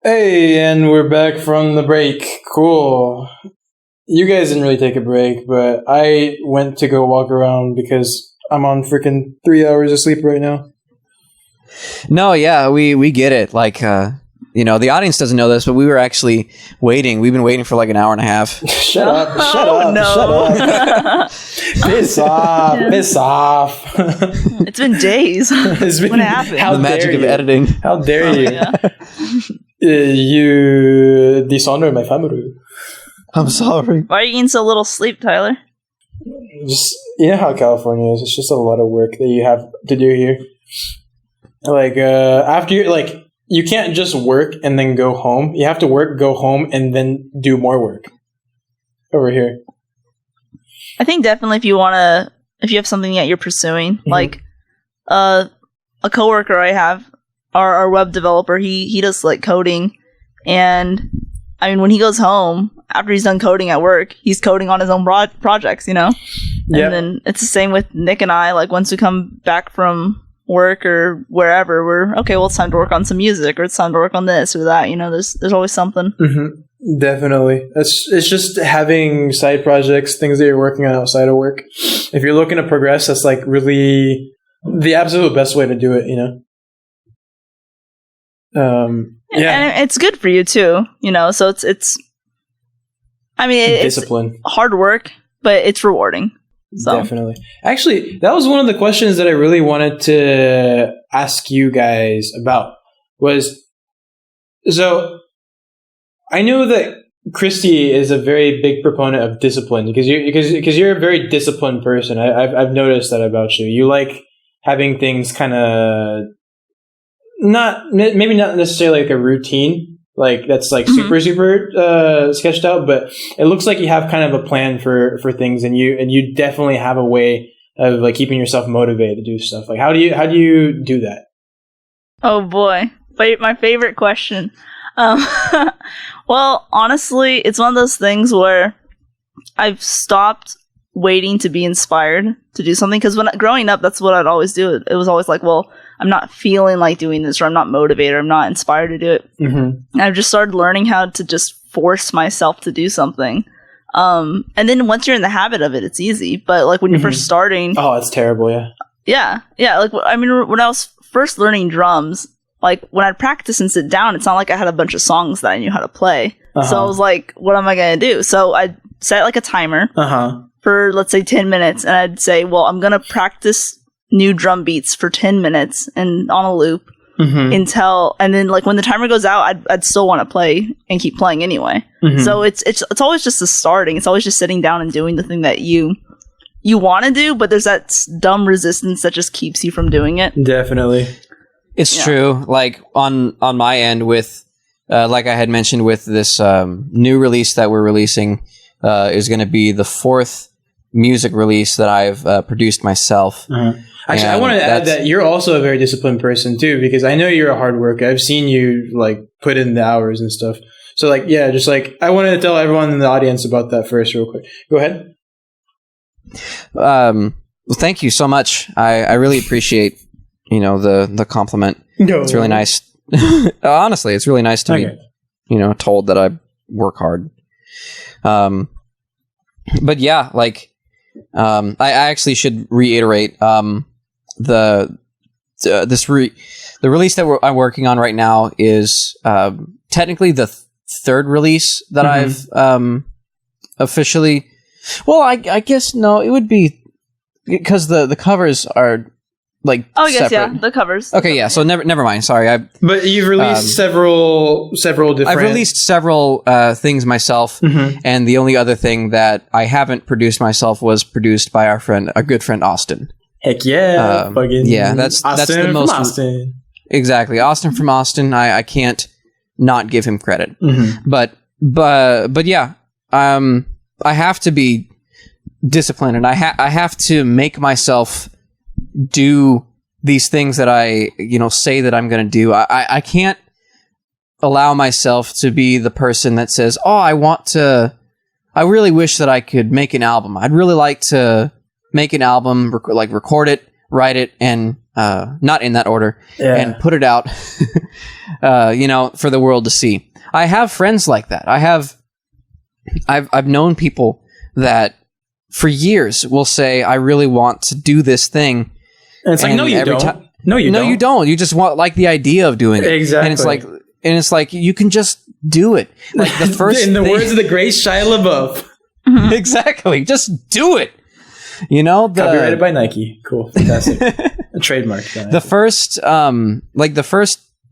Hey, and we're back from the break. Cool. You guys didn't really take a break, but I went to go walk around because I'm on freaking 3 hours of sleep right now. No, yeah, we get it. Like, the audience doesn't know this, but we were actually waiting. We've been waiting for like an hour and a half. Shut up. Piss off. Yeah. Piss off. It's been days. What happened? The magic of editing. How dare you? Yeah. You dishonor my family. I'm sorry. Why are you getting so little sleep, Tyler? Just, you know how California is. It's just a lot of work that you have to do here. Like, after you're, like, you can't just work and then go home. You have to work, go home, and then do more work over here. I think definitely if you have something that you're pursuing, like a coworker I have, our web developer, he does like coding, and I mean when he goes home after he's done coding at work, he's coding on his own projects, And then it's the same with Nick and I. Like once we come back from work or wherever, we're okay. Well, it's time to work on some music, or it's time to work on this or that. There's always something. Mm-hmm. Definitely, it's just having side projects, things that you're working on outside of work. If you're looking to progress, that's like really the absolute best way to do it. And it's good for you too. So it's. I mean, it's discipline, hard work, but it's rewarding. So. Definitely. Actually, that was one of the questions that I really wanted to ask you guys about. So I know that Christy is a very big proponent of discipline because you're a very disciplined person. I've noticed that about you. You like having things kind of maybe not necessarily like a routine. Like that's like super sketched out, but it looks like you have kind of a plan for things, and you definitely have a way of like keeping yourself motivated to do stuff. Like how do you do that? Oh boy, my favorite question. Well, honestly, it's one of those things where I've stopped waiting to be inspired to do something, because when growing up, that's what I'd always do. It was always like, well, I'm not feeling like doing this, or I'm not motivated, or I'm not inspired to do it. Mm-hmm. And I've just started learning how to just force myself to do something. And then once you're in the habit of it, it's easy. But like when you're first starting, oh, it's terrible. Yeah. Like I mean, when I was first learning drums, like when I'd practice and sit down, it's not like I had a bunch of songs that I knew how to play. So I was like, what am I gonna do? So I'd set like a timer for let's say 10 minutes, and I'd say, well, I'm gonna practice new drum beats for 10 minutes and on a loop until, and then like when the timer goes out, I'd still want to play and keep playing anyway. So it's always just the starting. It's always just sitting down and doing the thing that you want to do, but there's that dumb resistance that just keeps you from doing it. Definitely. It's true. Like on my end with, like I had mentioned with this new release that we're releasing is going to be the 4th music release that I've produced myself. Actually, I want to add that you're also a very disciplined person too, because I know you're a hard worker. I've seen you like put in the hours and stuff. So like, yeah, just like I wanted to tell everyone in the audience about that first real quick. Go ahead. Well, thank you so much. I really appreciate, the compliment. No. It's really nice. Honestly, it's really nice to be, told that I work hard. But yeah, like, I actually should reiterate, the release that I'm working on right now is technically the 3rd release that I've officially. Well, I guess no, it would be because the covers are like yes, separate. The covers. Okay, yeah. So never mind. Sorry, But you've released several different. I've released several things myself, and the only other thing that I haven't produced myself was produced by our good friend Austin. Heck yeah! That's the most. Austin. Exactly, Austin from Austin. I can't not give him credit, but yeah, I have to be disciplined, and I have to make myself do these things that I say that I'm going to do. I can't allow myself to be the person that says, "Oh, I really wish that I could make an album. I'd really like to make an album, record it, write it, and not in that order, and put it out, for the world to see. I have friends like that. I've known people that for years will say, I really want to do this thing. And it's like, no, you don't. No, you don't. You just want like the idea of doing it. Exactly. And it's like you can just do it. Like the first in the words of the great Shia LaBeouf. Exactly. Just do it. Copyrighted by Nike. Cool. Fantastic. A trademark. The first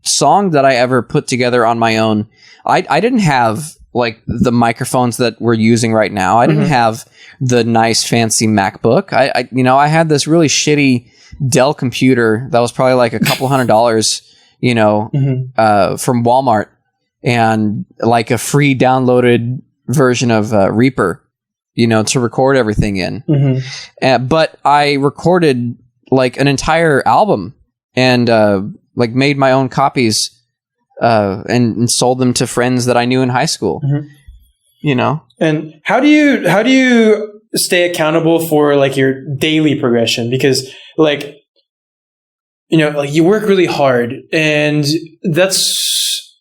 song that I ever put together on my own, I didn't have like the microphones that we're using right now. I didn't have the nice fancy MacBook. I had this really shitty Dell computer that was probably like a couple $100, from Walmart, and like a free downloaded version of Reaper, to record everything in. But I recorded like an entire album and like made my own copies and sold them to friends that I knew in high school. And how do you stay accountable for like your daily progression? Because like you work really hard, and that's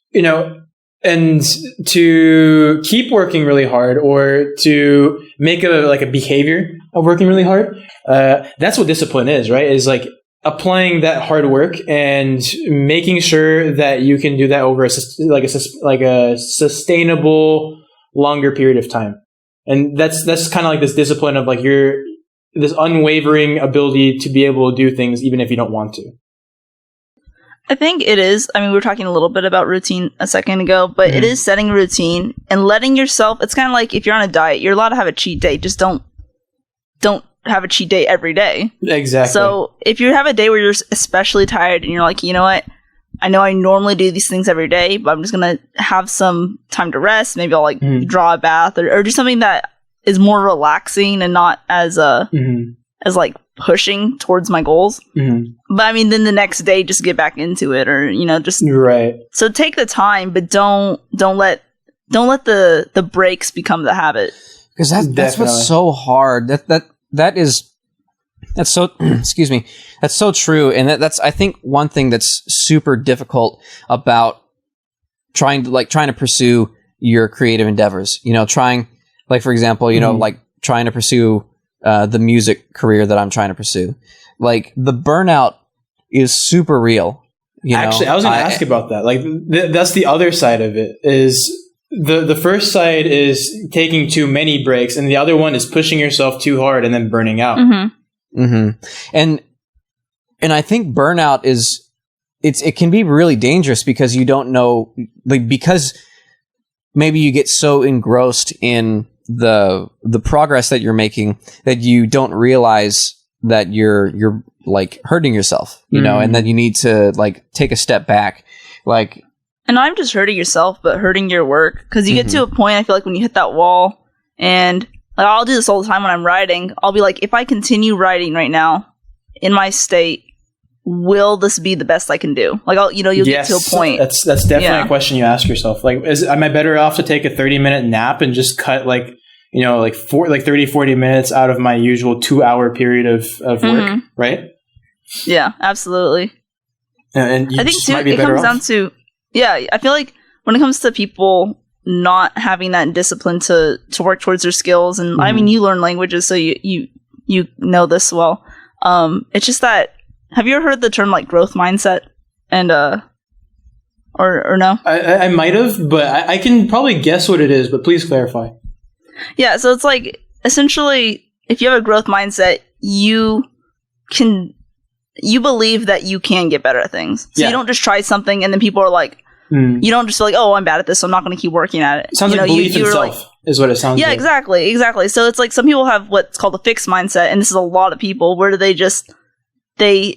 and to keep working really hard, or to make a behavior of working really hard, that's what discipline is, right? Is like applying that hard work and making sure that you can do that over a sustainable longer period of time. And that's kind of like this discipline of like this unwavering ability to be able to do things even if you don't want to. I think it is. I mean, we were talking a little bit about routine a second ago, but it is setting a routine and letting yourself. It's kind of like if you're on a diet, you're allowed to have a cheat day. Just don't have a cheat day every day. Exactly. So if you have a day where you're especially tired and you're like, you know what? I know I normally do these things every day, but I'm just going to have some time to rest. Maybe I'll like draw a bath or do something that is more relaxing and not as as like pushing towards my goals. But I mean, then the next day, just get back into it, or just right. So take the time, but don't let the breaks become the habit. Because that's what's so hard. That's so excuse me. That's so true, and that's I think one thing that's super difficult about trying to pursue your creative endeavors. Trying, like for example, like trying to pursue the music career that I'm trying to pursue. Like the burnout is super real. Actually, I was going to ask about that. Like that's the other side of it. Is the first side is taking too many breaks, and the other one is pushing yourself too hard and then burning out. And I think burnout it can be really dangerous because you don't know, like, because maybe you get so engrossed in the progress that you're making that you don't realize that you're like hurting yourself, and that you need to like take a step back, like. And not just hurting yourself, but hurting your work. Because you get to a point, I feel like, when you hit that wall, and like, I'll do this all the time when I'm writing. I'll be like, if I continue writing right now in my state, will this be the best I can do? Like, you'll get to a point. That's definitely a question you ask yourself. Like, am I better off to take a 30-minute nap and just cut like 30, 40 minutes out of my usual 2-hour period of work, right? Yeah, absolutely. And you I think too, might be it better comes off. down to, I feel like when it comes to people not having that discipline to work towards their skills, and I mean, you learn languages, so you know this well. It's just that, have you ever heard the term like growth mindset? And or no? I might have, but I can probably guess what it is. But please clarify. Yeah, so it's like essentially, if you have a growth mindset, you believe that you can get better at things. So you don't just try something and then people are like, you don't just feel like, oh, I'm bad at this, so I'm not going to keep working at it. Sounds like belief in self is what it sounds like. Yeah, exactly. So it's like some people have what's called a fixed mindset, and this is a lot of people, where they they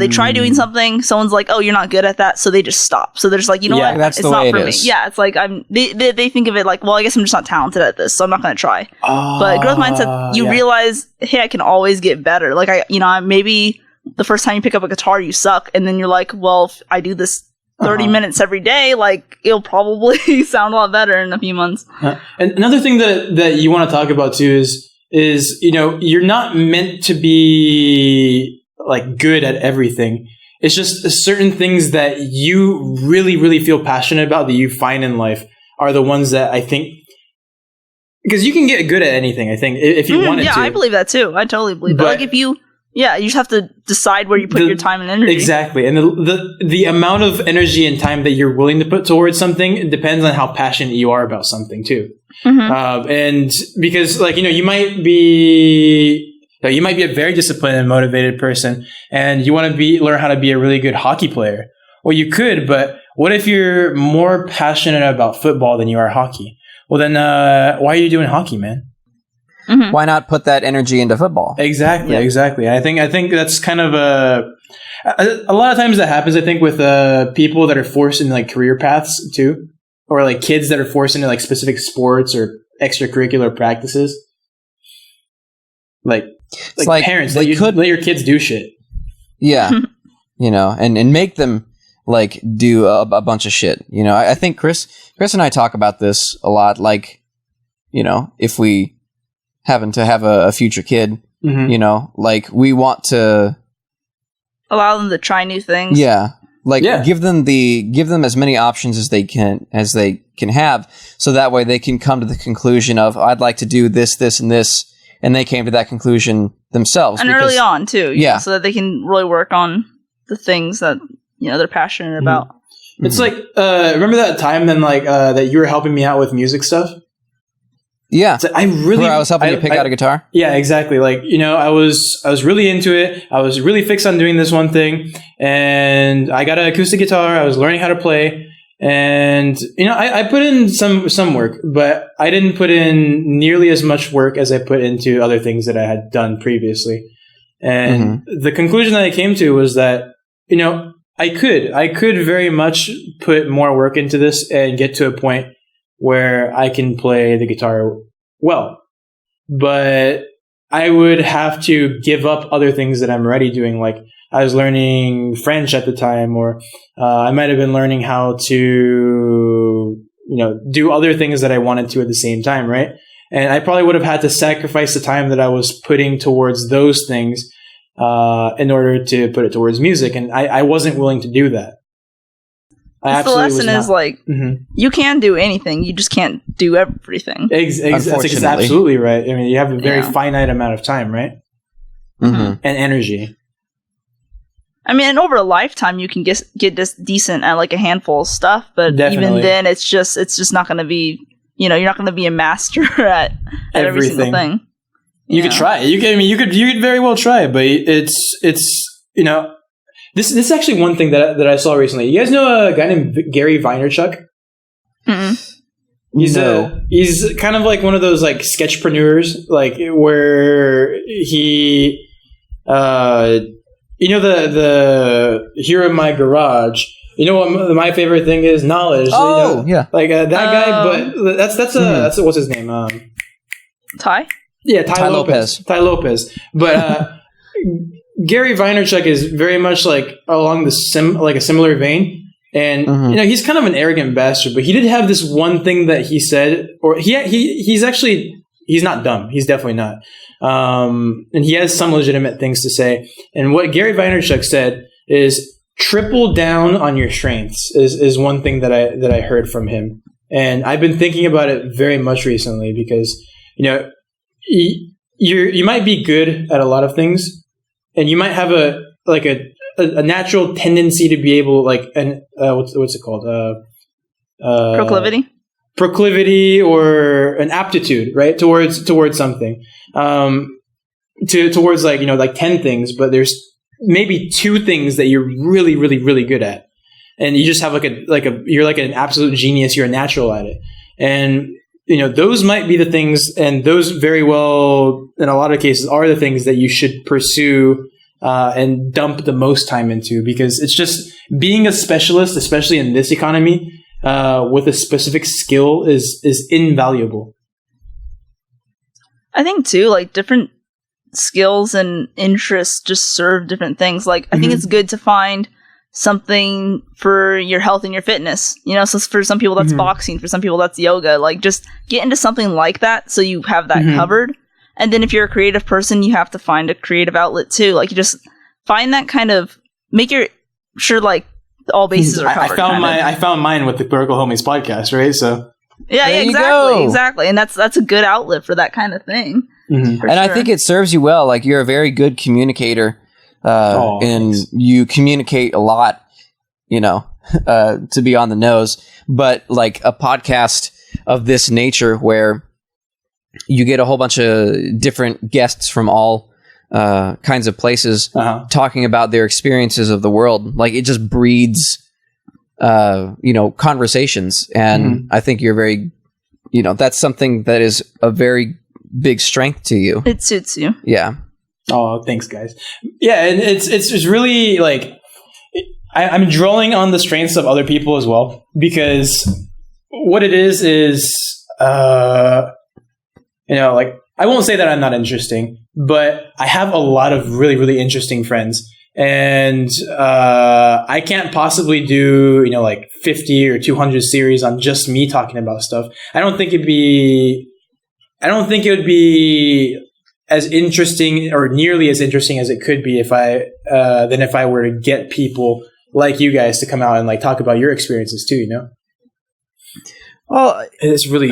try doing something, someone's like, oh, you're not good at that, so they just stop. So they're just like, you know what, that's it's the not way for it me. is. Yeah, it's like they think of it like, well, I guess I'm just not talented at this, so I'm not going to try. But growth mindset, you realize, hey, I can always get better. Like maybe the first time you pick up a guitar, you suck, and then you're like, well, if I do this 30 minutes every day, like, it'll probably sound a lot better in a few months. And another thing that you want to talk about too is you're not meant to be like good at everything. It's just certain things that you really, really feel passionate about that you find in life are the ones that I think, because you can get good at anything, I think, if you wanted to. Yeah, I believe that too. I totally believe that. Like if you just have to decide where you put your time and energy. Exactly. And the amount of energy and time that you're willing to put towards something depends on how passionate you are about something too. And because like, you might be a very disciplined and motivated person and you want to learn how to be a really good hockey player. Well, you could, but what if you're more passionate about football than you are hockey? Well, then why are you doing hockey, man? Why not put that energy into football? Exactly. And I think that's kind of a lot of times that happens, I think, with people that are forced into like career paths too, or like kids that are forced into like specific sports or extracurricular practices. Like parents, let your kids do shit. Yeah. And make them like do a bunch of shit. I think Chris and I talk about this a lot. Like, if we happen to have a future kid, like we want to allow them to try new things. Give them as many options as they can have, so that way they can come to the conclusion of I'd like to do this, this, and this. And they came to that conclusion themselves. And early on, too. So that they can really work on the things that, they're passionate about. It's like, remember that time then, like, that you were helping me out with music stuff? Yeah. So I was helping you pick out a guitar? Yeah, exactly. Like, I was really into it. I was really fixed on doing this one thing. And I got an acoustic guitar. I was learning how to play. And, I put in some work, but I didn't put in nearly as much work as I put into other things that I had done previously. And the conclusion that I came to was that, I could very much put more work into this and get to a point where I can play the guitar well. But I would have to give up other things that I'm already doing, like I was learning French at the time, or I might have been learning how to, do other things that I wanted to at the same time, right? And I probably would have had to sacrifice the time that I was putting towards those things in order to put it towards music, and I wasn't willing to do that. The lesson is like, you can do anything, you just can't do everything. That's absolutely right. I mean, you have a very finite amount of time, right? And energy. I mean, and over a lifetime, you can get just decent at like a handful of stuff, but even then, it's just not going to be, you're not going to be a master at every single thing. You could try. You could very well try, but it's this is actually one thing that I saw recently. You guys know a guy named Gary Vaynerchuk? He's kind of like one of those like sketchpreneurs, like where he, the Here in My Garage. What my favorite thing is? Knowledge. Like that guy. But that's what's his name? Ty? Yeah, Ty Lopez. Ty Lopez. But Gary Vaynerchuk is very much like along the a similar vein. And he's kind of an arrogant bastard, but he did have this one thing that he said, or he's not dumb. He's definitely not. And he has some legitimate things to say. And what Gary Vaynerchuk said is triple down on your strengths is one thing that I heard from him. And I've been thinking about it very much recently because, you might be good at a lot of things and you might have a natural tendency to be able, like, what's it called? Proclivity or an aptitude, right? Towards something. Towards like 10 things, but there's maybe 2 things that you're really, really, really good at. And you just have you're like an absolute genius. You're a natural at it. And, those might be the things, and those very well, in a lot of cases, are the things that you should pursue and dump the most time into, because it's just being a specialist, especially in this economy, with a specific skill is invaluable. I think too, like different skills and interests just serve different things. Like I think it's good to find something for your health and your fitness. So for some people that's boxing, for some people that's yoga. Like just get into something like that so you have that covered. And then if you're a creative person, you have to find a creative outlet too. Like you just find that kind of sure like all bases are covered. I found mine with the Broklahomies podcast, right? So yeah, exactly, and that's a good outlet for that kind of thing. Mm-hmm. And I think it serves you well. Like, you're a very good communicator, and thanks. You communicate a lot, to be on the nose. But like a podcast of this nature, where you get a whole bunch of different guests from all kinds of places talking about their experiences of the world, like, it just breeds conversations. And I think you're very, that's something that is a very big strength to you. It suits you. Yeah. Oh, thanks, guys. Yeah, and it's really like I'm drawing on the strengths of other people as well, because what it is like, I won't say that I'm not interesting, but I have a lot of really, really interesting friends. And I can't possibly do, like 50 or 200 series on just me talking about stuff. I don't think it would be as interesting, or nearly as interesting as it could be if I were to get people like you guys to come out and like talk about your experiences too, Well, it's really...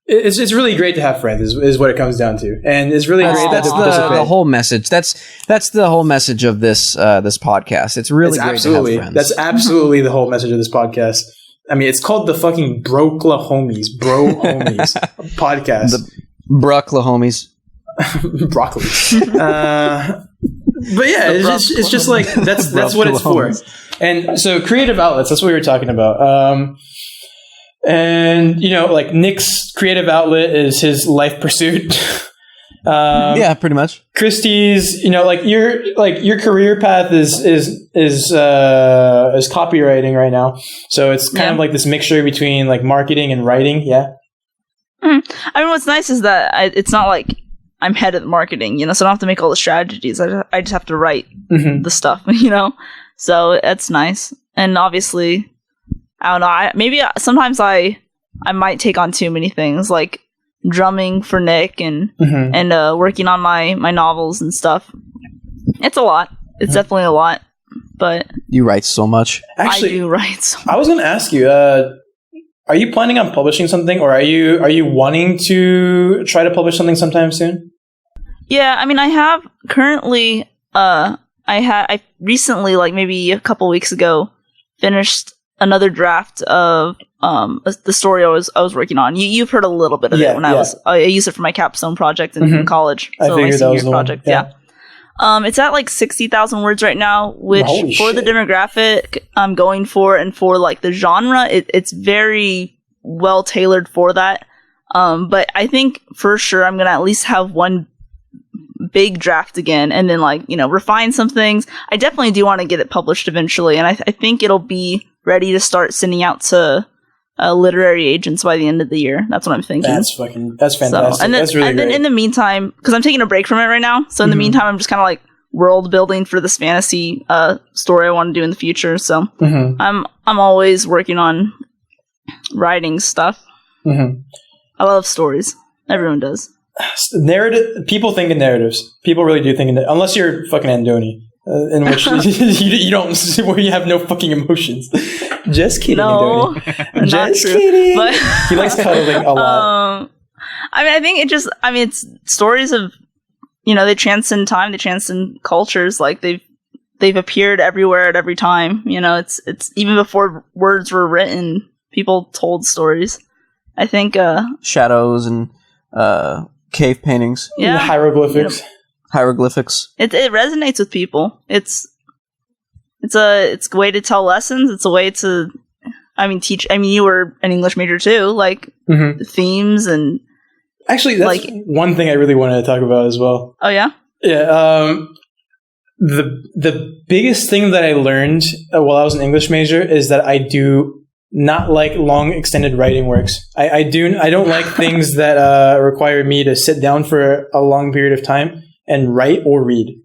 It's really great to have friends, is what it comes down to, and it's really great. That's the whole message. That's the whole message of this podcast. It's really great to have friends. That's absolutely the whole message of this podcast. I mean, it's called the fucking Broklahomies podcast. The Broklahomies. Broccoli. But yeah, it's just like that's what it's for. And so creative outlets. That's what we were talking about. And, like, Nick's creative outlet is his life pursuit. Yeah, pretty much. Christie's, your career path is copywriting right now. So it's kind of like this mixture between like marketing and writing. Yeah. I mean, what's nice is that it's not like I'm head of marketing, so I don't have to make all the strategies. I just have to write the stuff, So that's nice. And obviously, I don't know. Maybe sometimes I might take on too many things, like drumming for Nick and working on my novels and stuff. It's a lot. It's definitely a lot. But you write so much. Actually, I do write so much. I was going to ask you: are you planning on publishing something, or are you wanting to try to publish something sometime soon? Yeah, I mean, I have currently. I recently, like maybe a couple weeks ago, finished another draft of the story I was working on. You've heard a little bit of it when I used it for my capstone project in college. So I figured that was the project. One. Yeah. It's at like 60,000 words right now, which for the demographic I'm going for, and for like the genre, it's very well tailored for that. But I think for sure I'm gonna at least have one big draft again, and then refine some things. I definitely do want to get it published eventually, and I think it'll be ready to start sending out to literary agents by the end of the year. That's what I'm thinking. That's fantastic. And then, that's really great. Then in the meantime, because I'm taking a break from it right now, so in the meantime, I'm just kind of like world building for this fantasy story I want to do in the future. So I'm always working on writing stuff. I love stories. Everyone does. Narrative. People think in narratives. People really do think in unless you're fucking Andoni. In which you don't, where you have no fucking emotions. Just kidding. No, just kidding. But he likes cuddling a lot. I mean, I think it's stories of, they transcend time, they transcend cultures. Like they've appeared everywhere at every time. It's even before words were written, people told stories. I think shadows and cave paintings, and hieroglyphics. Hieroglyphics. It resonates with people. It's a way to tell lessons. It's a way to, teach. You were an English major too, like themes and. Actually, that's one thing I really wanted to talk about as well. Oh yeah. Yeah. The biggest thing that I learned while I was an English major is that I do not like long extended writing works. I don't like things that require me to sit down for a long period of time and write or read.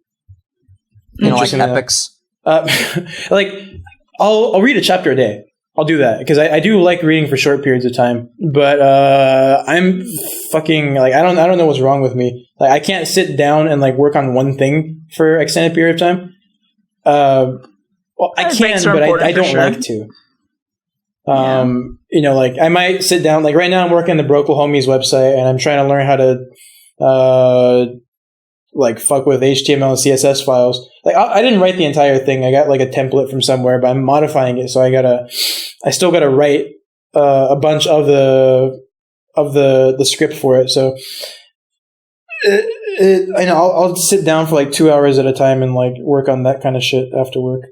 Like epics? Like, I'll read a chapter a day. I'll do that because I do like reading for short periods of time. But I'm fucking like I don't know what's wrong with me. Like I can't sit down and like work on one thing for extended period of time. Well, I can, but I don't like to. You know, like I might sit down, like right now I'm working on the Broklahomies website and I'm trying to learn how to, like fuck with HTML and CSS files. Like I didn't write the entire thing. I got like a template from somewhere, but I'm modifying it. So I still gotta write, a bunch of the script for it. So I know I'll sit down for like 2 hours at a time and like work on that kind of shit after work.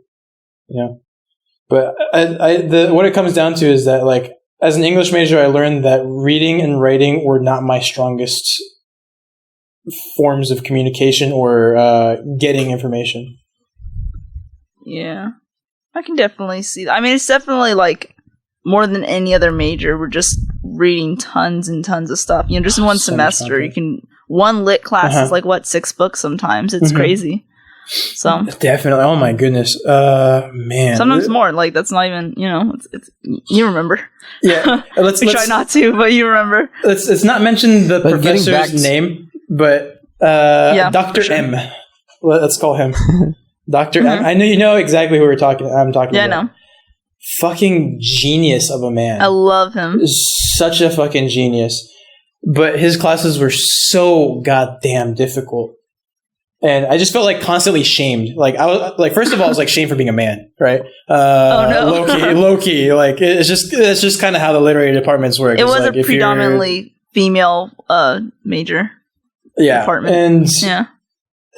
Yeah. But what it comes down to is that, like, as an English major, I learned that reading and writing were not my strongest forms of communication or getting information. Yeah. I can definitely see that. I mean, it's definitely, like, more than any other major, we're just reading tons and tons of stuff. You know, just in one semester, one lit class is, like, 6 books sometimes. It's crazy. So definitely, oh my goodness, man. Sometimes more. Like that's not even, you know, it's you remember. Yeah, let's try not to, but you remember. Let's not mention the professor's name, but Dr. Sure. M. Let's call him Dr. M. I know you know exactly who I'm talking about. Yeah, I know. Fucking genius of a man. I love him. Such a fucking genius. But his classes were so goddamn difficult. And I just felt like constantly shamed. Like I was like, first of all, I was like shamed for being a man, right? Oh no, low key. Like it's just kind of how the literary departments work. It was like, a predominantly female major. Yeah, department. And yeah,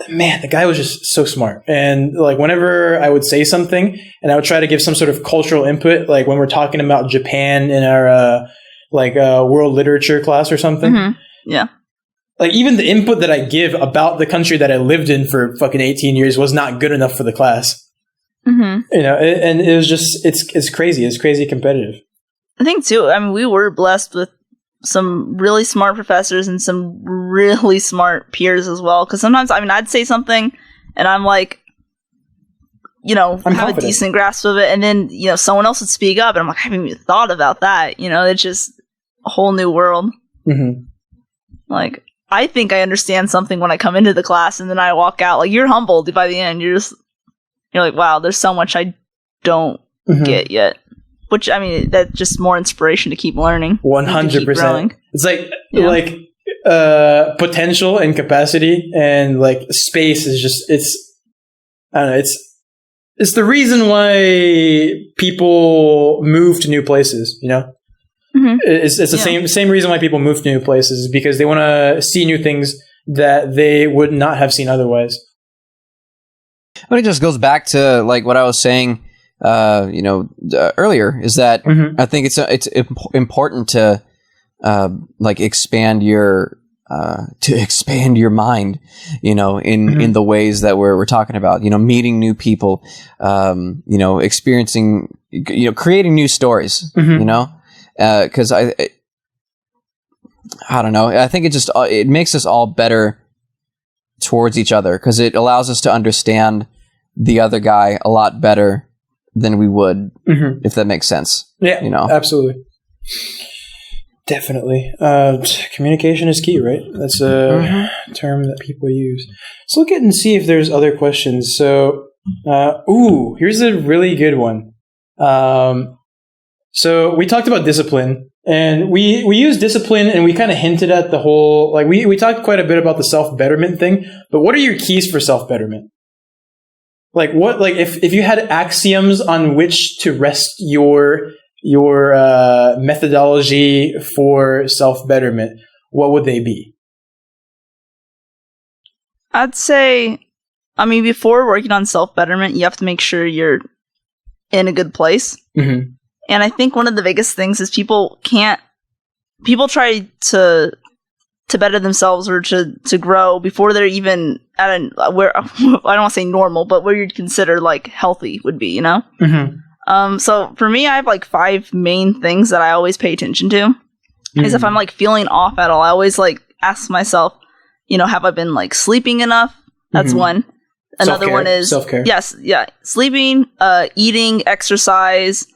man, the guy was just so smart. And like whenever I would say something, and I would try to give some sort of cultural input, like when we're talking about Japan in our world literature class or something. Mm-hmm. Yeah. Like, even the input that I give about the country that I lived in for fucking 18 years was not good enough for the class. Mm-hmm. You know, and it was just, it's crazy. It's crazy competitive. I think, too, I mean, we were blessed with some really smart professors and some really smart peers as well. Because sometimes, I mean, I'd say something, and I'm like, you know, I'm have confident. a decent grasp of it. And then, you know, someone else would speak up, and I'm like, I haven't even thought about that. You know, it's just a whole new world. Mm-hmm. Like, I think I understand something when I come into the class, and then I walk out. Like, you're humbled by the end. You're like, wow, there's so much I don't get yet. Which, I mean, that's just more inspiration to keep learning. 100%. It's like potential and capacity and like space is just, I don't know, it's the reason why people move to new places, you know? Mm-hmm. It's the same reason why people move to new places is because they want to see new things that they would not have seen otherwise. But it just goes back to like what I was saying, earlier. Is that I think it's important to expand your mind, you know, in the ways that we're talking about, you know, meeting new people, experiencing, you know, creating new stories, you know. Because I don't know. I think it makes us all better towards each other because it allows us to understand the other guy a lot better than we would, if that makes sense. Yeah, you know, absolutely, definitely. Communication is key, right? That's a term that people use. Let's look at and see if there's other questions. So, here's a really good one. So we talked about discipline, and we use discipline, and we kind of hinted at the whole, like we talked quite a bit about the self-betterment thing, but what are your keys for self-betterment? Like what, like if you had axioms on which to rest your methodology for self-betterment, what would they be? I'd say, I mean, before working on self-betterment, you have to make sure you're in a good place. Mm-hmm. And I think one of the biggest things is people try to better themselves or to grow before they're even at where I don't want to say normal, but where you'd consider like healthy would be, you know? Mm-hmm. So for me, I have like 5 main things that I always pay attention to. Mm-hmm. Is if I'm like feeling off at all, I always like ask myself, you know, have I been like sleeping enough? That's one. Another self-care. One is self-care. Yes. Yeah. Sleeping, eating, exercise,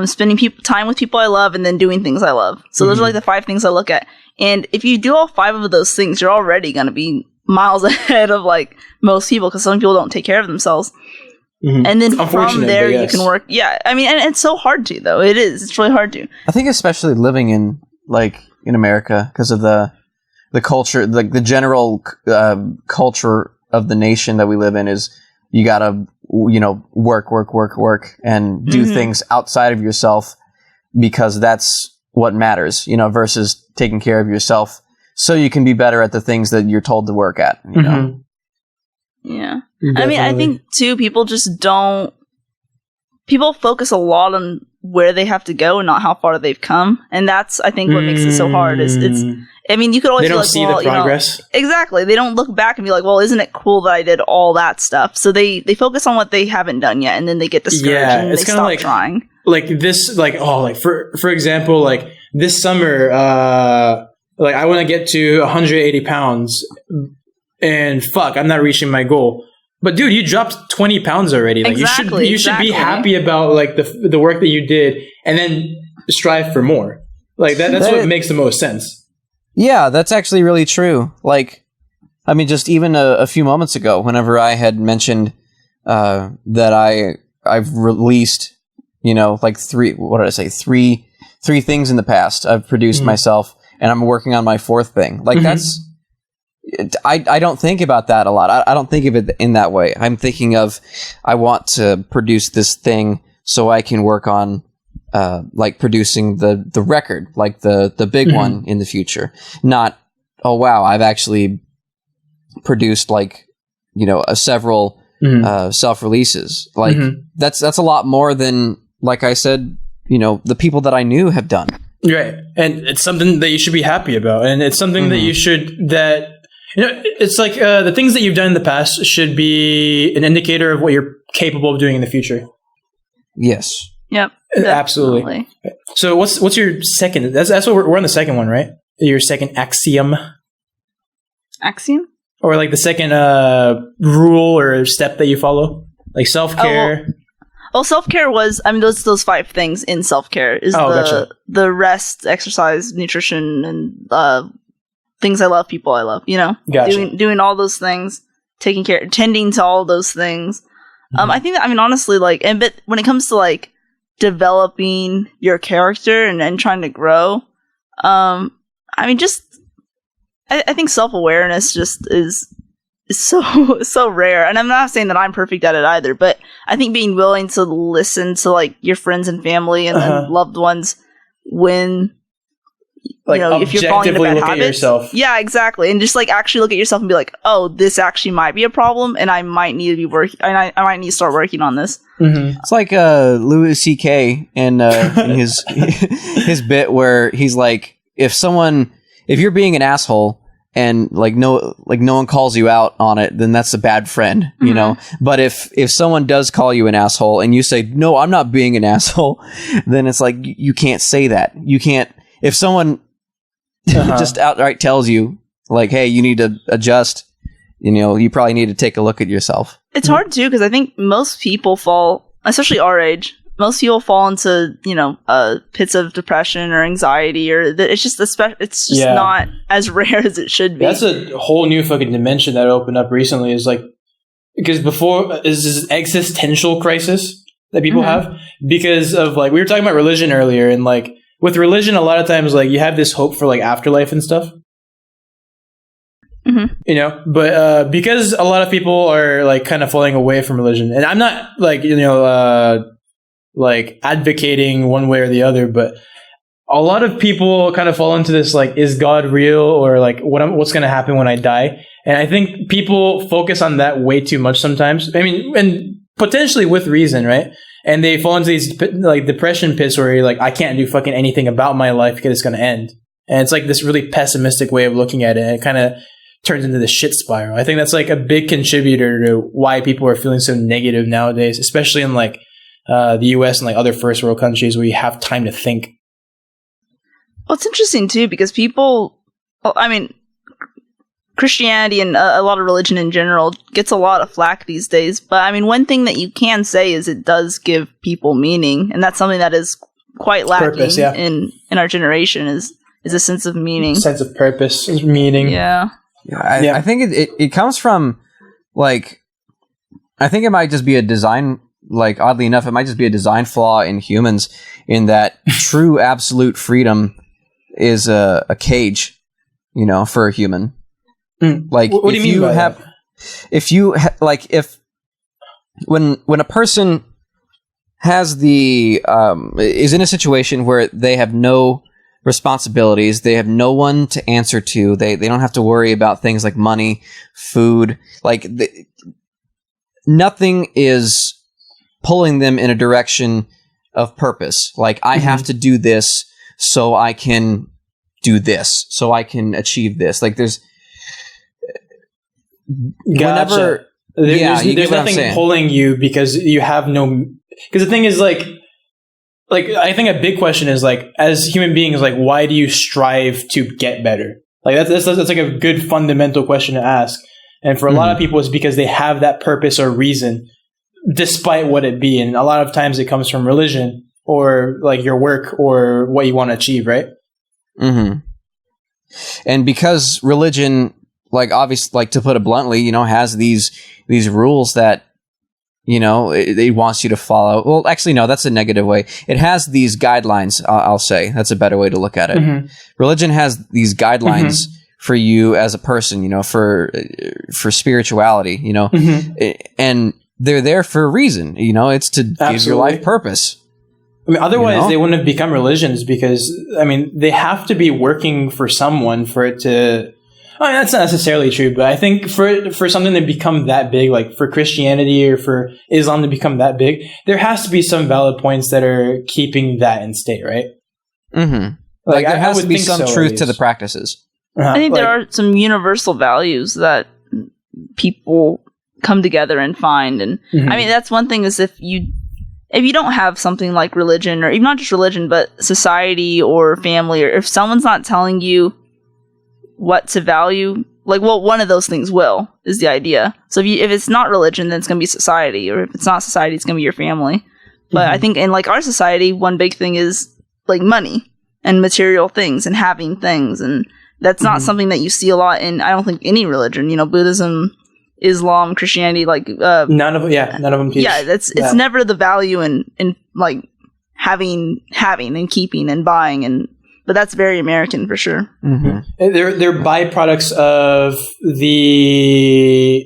spending time with people I love, and then doing things I love. So those are like the 5 things I look at. And if you do all 5 of those things, you're already going to be miles ahead of like most people because some people don't take care of themselves. And then from there you can work. Yeah, I mean, and it's so hard to though. It is. It's really hard to. I think especially living in America because of the culture, the general culture of the nation that we live in is you gotta work and do things outside of yourself because that's what matters, versus taking care of yourself so you can be better at the things that you're told to work at. Yeah. Definitely. I mean, I think too, people focus a lot on where they have to go and not how far they've come. And that's, I think, what makes it so hard is I mean, you could always they don't see the progress. Exactly. They don't look back and be like, well, isn't it cool that I did all that stuff? So they focus on what they haven't done yet, and then they get discouraged and they stop trying. Like this, for example, like this summer, I want to get to 180 pounds and I'm not reaching my goal. But dude, you dropped 20 pounds already. Like you should be happy about like the work that you did and then strive for more. Like that's what makes the most sense. Yeah, that's actually really true. Like, I mean, just even a few moments ago, whenever I had mentioned that I've released, three things in the past I've produced myself, and I'm working on my fourth thing. Like that's, I don't think about that a lot. I don't think of it in that way. I'm thinking of, I want to produce this thing so I can work on producing the record, like the big one in the future. Not, oh wow, I've actually produced several self-releases. Like that's a lot more than, like I said, the people that I knew have done. Right. And it's something that you should be happy about. And it's something that it's like the things that you've done in the past should be an indicator of what you're capable of doing in the future. Yes. Yep. Absolutely. So what's your second? That's what we're on the second one, right? Your second axiom. Axiom? Or like the second rule or step that you follow, like self-care. Well, self-care was, I mean, those 5 things in self-care is the rest, exercise, nutrition, and things I love, people I love. Gotcha. Doing all those things, taking care, tending to all those things. I think that, I mean, honestly, but when it comes to developing your character and trying to grow, I mean, I think self-awareness just is so rare. And I'm not saying that I'm perfect at it either, but I think being willing to listen to your friends and family and loved ones when if you're falling into bad habits. Yeah, exactly. And just actually look at yourself and be like, oh, this actually might be a problem and I might need to be working, and I might need to start working on this. It's like Louis C.K. in his his bit where he's like, if you're being an asshole and no one calls you out on it, then that's a bad friend, you know. But if someone does call you an asshole and you say, no, I'm not being an asshole, then it's like you can't say that. You can't. If someone just outright tells you hey, you need to adjust, you probably need to take a look at yourself. It's hard too, because I think most people fall, especially our age, most people fall into pits of depression or anxiety, or it's just not as rare as it should be. That's a whole new fucking dimension that opened up recently. Is because before is this existential crisis that people have because of we were talking about religion earlier, and with religion, a lot of times you have this hope for afterlife and stuff. But because a lot of people are kind of falling away from religion, and I'm not advocating one way or the other, but a lot of people kind of fall into this is God real, or what's going to happen when I die? And I think people focus on that way too much sometimes. I mean, and potentially with reason, right? And they fall into these depression pits where you're I can't do fucking anything about my life because it's going to end. And it's this really pessimistic way of looking at it. And it kind of turns into the shit spiral. I think that's a big contributor to why people are feeling so negative nowadays, especially in the US and other first world countries where you have time to think. Well, it's interesting too, because people, I mean, Christianity and a lot of religion in general gets a lot of flack these days. But I mean, one thing that you can say is it does give people meaning. And that's something that is quite lacking in our generation is a sense of meaning. Sense of purpose, meaning. Yeah. I think it comes from I think it might just be a design, like, oddly enough, it might just be a design flaw in humans, in that true absolute freedom is a cage, for a human. Like, what do you mean by that? If when a person has is in a situation where they have no responsibilities, they have no one to answer to, they don't have to worry about things like money, food, like nothing is pulling them in a direction of purpose. Like, I have to do this so I can do this, so I can achieve this. Like, there's Gotcha. There's nothing pulling you because you have no. Because the thing is, like I think a big question is, like, as human beings, like, why do you strive to get better? Like, that's like a good fundamental question to ask. And for a lot of people, it's because they have that purpose or reason, despite what it be. And a lot of times it comes from religion or like your work or what you want to achieve, right? Mm-hmm. And because religion, like, obviously, like, to put it bluntly, has these rules that, it wants you to follow. Well, actually, no, that's a negative way. It has these guidelines, I'll say. That's a better way to look at it. Mm-hmm. Religion has these guidelines for you as a person, for spirituality, and they're there for a reason, it's to give your life purpose. I mean, otherwise they wouldn't have become religions, because, I mean, they have to be working for someone for it to... I mean, that's not necessarily true, but I think for something to become that big, like for Christianity or for Islam to become that big, there has to be some valid points that are keeping that in state, right? Mm-hmm. Like there has to be some truth to the practices. I think there are some universal values that people come together and find. And I mean, that's one thing, is if you don't have something like religion, or even not just religion, but society or family, or if someone's not telling you what to value, like, well, one of those things is the idea. So if it's not religion, then it's going to be society, or if it's not society, it's going to be your family. But I think in, like, our society, one big thing is, like, money and material things and having things, and that's not something that you see a lot in, I don't think, any religion. Buddhism, Islam, Christianity, like none of them teach. Yeah, it's never the value in like having and keeping and buying, but that's very American for sure. Mm-hmm. They're byproducts of the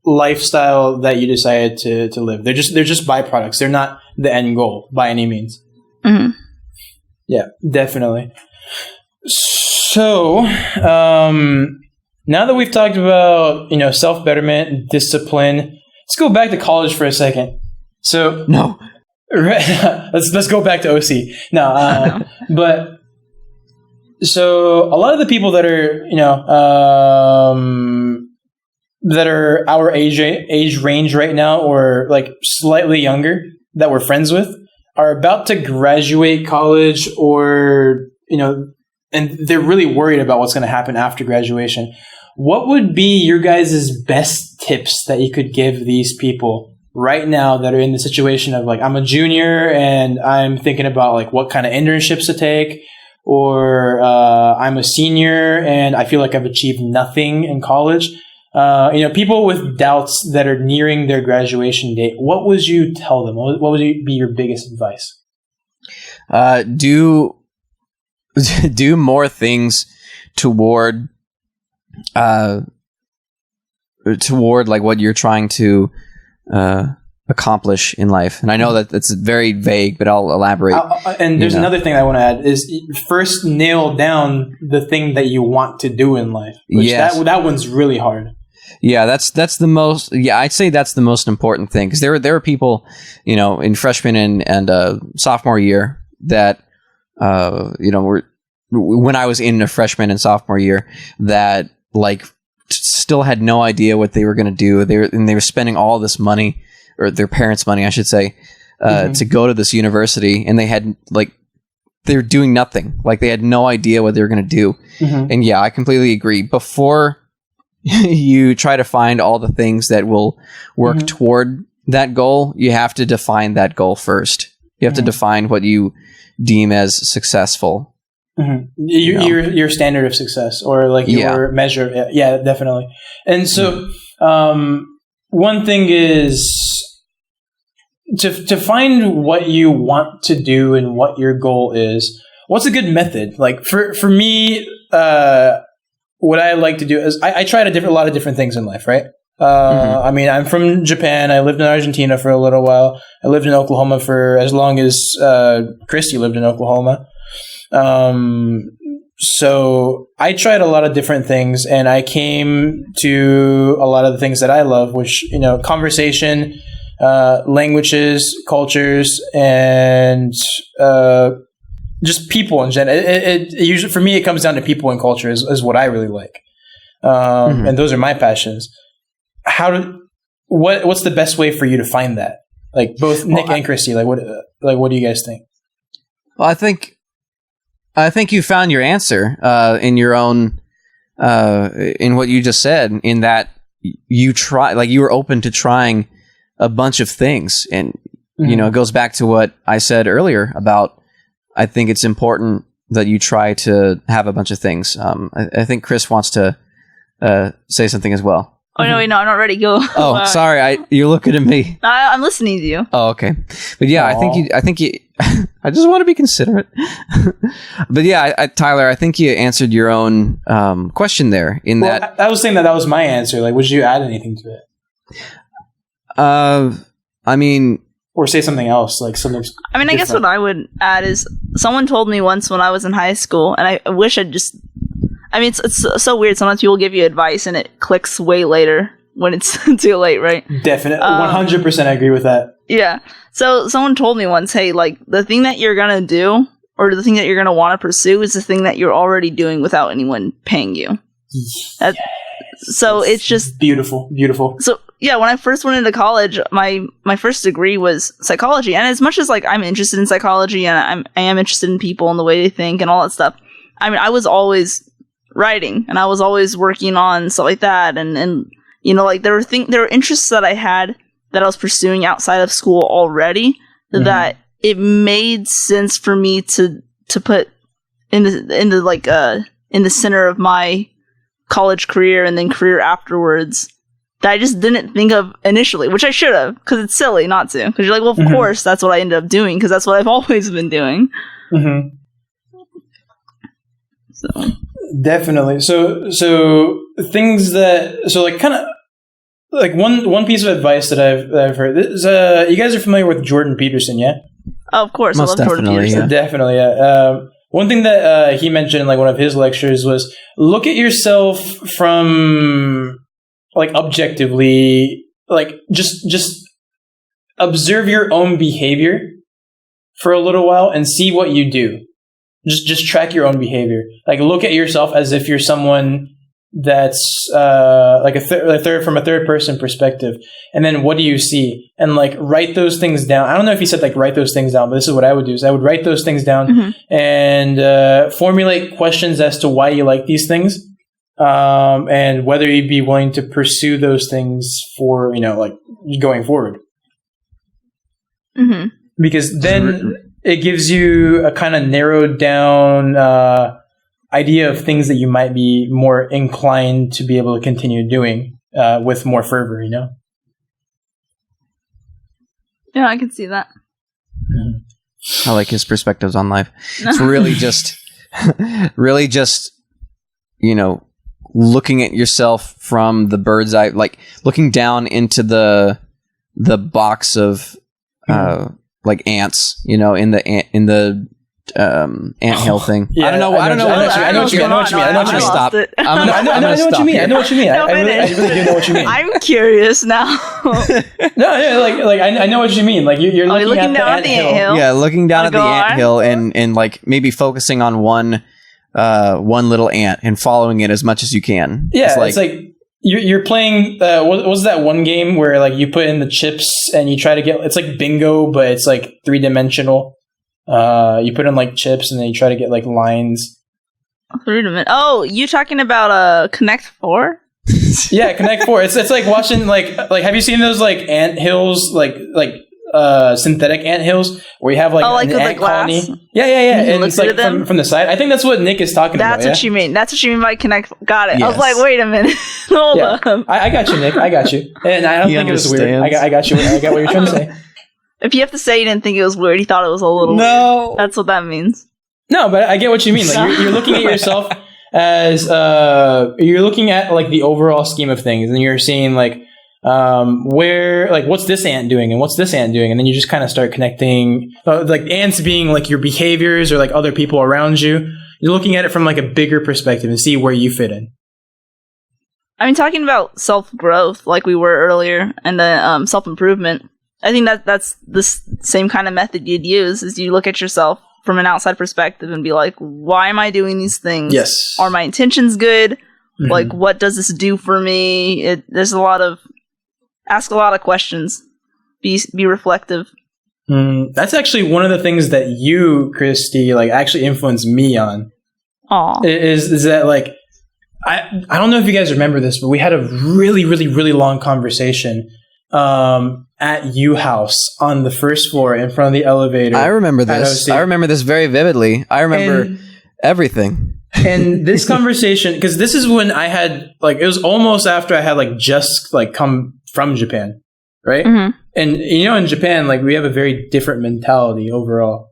lifestyle that you decided to live. They're just byproducts. They're not the end goal by any means. Mm-hmm. Yeah, definitely. So, now that we've talked about, self-betterment, discipline, let's go back to college for a second. So no, let's go back to OC. No, but so a lot of the people that are, that are our age range right now, or like slightly younger, that we're friends with, are about to graduate college, or, and they're really worried about what's going to happen after graduation. What would be your guys' best tips that you could give these people right now that are in the situation of, like, I'm a junior and I'm thinking about, like, what kind of internships to take, or I'm a senior and I feel like I've achieved nothing in college. People with doubts that are nearing their graduation date, what would you tell them? What would be your biggest advice? Do more things toward like what you're trying to accomplish in life. And I know that that's very vague, but I'll elaborate. And there's another thing I want to add is first nail down the thing that you want to do in life. That one's really hard. Yeah, that's the most. Yeah, I'd say that's the most important thing, because there are people, in freshman and sophomore year that were, when I was in a freshman and sophomore year, that like still had no idea what they were going to do. They were spending all this money, or their parents' money, I should say, to go to this university, and they were doing nothing. Like, they had no idea what they were going to do. And yeah, I completely agree. Before you try to find all the things that will work toward that goal, you have to define that goal first. You have to define what you deem as successful. Your standard of success, or like your measure. Yeah, definitely. And so, one thing is to find what you want to do and what your goal is. What's a good method? Like for me, what I like to do is I tried a lot of different things in life, right? I mean, I'm from Japan. I lived in Argentina for a little while. I lived in Oklahoma for as long as Christy lived in Oklahoma. So I tried a lot of different things, and I came to a lot of the things that I love, which, conversation, languages, cultures, and just people in general. It usually, for me, it comes down to people and culture is what I really like. And those are my passions. What's the best way for you to find that? Like both Nick and Christy, what do you guys think? Well, I think you found your answer in your own in what you just said, in that you were open to trying a bunch of things, and it goes back to what I said earlier about, I think it's important that you try to have a bunch of things. I think Chris wants to say something as well. Oh, no, I'm not ready. Go. Oh, sorry. You're looking at me. I'm listening to you. Oh, okay. But yeah, Aww. I think you, I just want to be considerate. But yeah, Tyler, I think you answered your own question there that. I was saying that was my answer. Like, would you add anything to it? I mean, or say something else, like something. I mean, I guess what I would add is someone told me once when I was in high school, and I wish I'd just. I mean, it's so weird. Sometimes people give you advice and it clicks way later when it's too late, right? Definitely. 100% I agree with that. Yeah. So someone told me once, hey, like, the thing that you're going to do or the thing that you're going to want to pursue is the thing that you're already doing without anyone paying you. Yes. So it's just... Beautiful. Beautiful. So, yeah, when I first went into college, my first degree was psychology. And as much as, like, I'm interested in psychology and I am interested in people and the way they think and all that stuff, I mean, I was always... writing, and I was always working on stuff like that, and like there were interests that I had that I was pursuing outside of school already, that it made sense for me to put in the center of my college career and then career afterwards, that I just didn't think of initially, which I should have, because it's silly not to, because you're like, well, of course that's what I ended up doing, because that's what I've always been doing. So definitely. So things like kind of like one piece of advice that I've heard is, you guys are familiar with Jordan Peterson, yeah? Oh, of course. Most I love Jordan Peterson. Yeah. Definitely, yeah. One thing that he mentioned in like one of his lectures was look at yourself from like objectively, like just observe your own behavior for a little while and see what you do. Just track your own behavior. Like look at yourself as if you're someone that's like from a third person perspective, and then what do you see? And like write those things down. I don't know if he said like write those things down, but this is what I would do: is I would write those things down and formulate questions as to why you like these things, and whether you'd be willing to pursue those things for like going forward. Because then it gives you a kind of narrowed down idea of things that you might be more inclined to be able to continue doing with more fervor, Yeah, I can see that. I like his perspectives on life. It's really just, looking at yourself from the bird's eye, like looking down into the box of like ants, in the anthill thing. Yeah, I know what you mean. I'm gonna stop. I know what you mean. I really do know what you mean. I'm curious now. I know what you mean. Like you're looking down at the anthill. Yeah, looking down at the anthill and like maybe focusing on one little ant and following it as much as you can. Yeah, it's like you're playing. What was that one game where like you put in the chips and you try to get? It's like bingo, but it's like 3-dimensional. You put in like chips and then you try to get like lines. 3-dimensional. Oh, you talking about Connect 4? Yeah, Connect 4. It's like watching like have you seen those like ant hills like synthetic anthills where you have like an ant colony. Yeah. And it's like from the side. I think that's what Nick is talking about. That's what you mean. That's what you mean by connect. Got it. Yes. I was like, wait a minute. Hold up. I got you, Nick. I got you. And I don't think it was weird. I got you. I got what you're trying to say. If you have to say you didn't think it was weird, you thought it was a little weird. That's what that means. No, but I get what you mean. Like you're looking at yourself as you're looking at like the overall scheme of things, and you're seeing like where like what's this ant doing and what's this ant doing, and then you just kind of start connecting like ants being like your behaviors or like other people around you. You're looking at it from like a bigger perspective and see where you fit in. I mean, talking about self-growth like we were earlier and the self-improvement, I think that's the same kind of method you'd use is you look at yourself from an outside perspective and be like, why am I doing these things? Yes. Are my intentions good? Mm-hmm. Like, what does this do for me? There's ask a lot of questions. Be reflective. That's actually one of the things that you, Christy, like actually influenced me on. Aww. Is that like, I don't know if you guys remember this, but we had a really, really, really long conversation at U House on the first floor in front of the elevator. I remember this. I remember this very vividly. I remember everything. And this conversation, because this is when I had like, it was almost after I had like just like come from Japan, right? Mm-hmm. And you know, in Japan, like we have a very different mentality overall.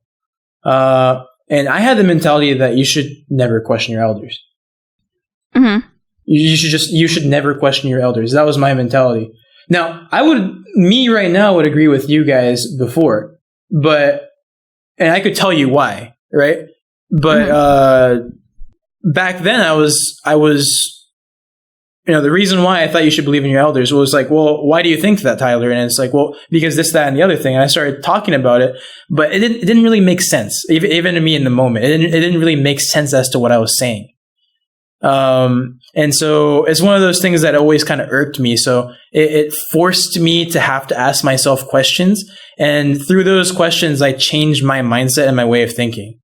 And I had the mentality that you should never question your elders. Mm-hmm. You should never question your elders. That was my mentality. Now, me right now would agree with you guys before, and I could tell you why, right? But back then I was, you know, the reason why I thought you should believe in your elders was like, well, why do you think that, Tyler? And it's like, well, because this, that, and the other thing. And I started talking about it, but it didn't really make sense, even to me in the moment. It didn't really make sense as to what I was saying. And so it's one of those things that always kind of irked me. So it forced me to have to ask myself questions. And through those questions, I changed my mindset and my way of thinking.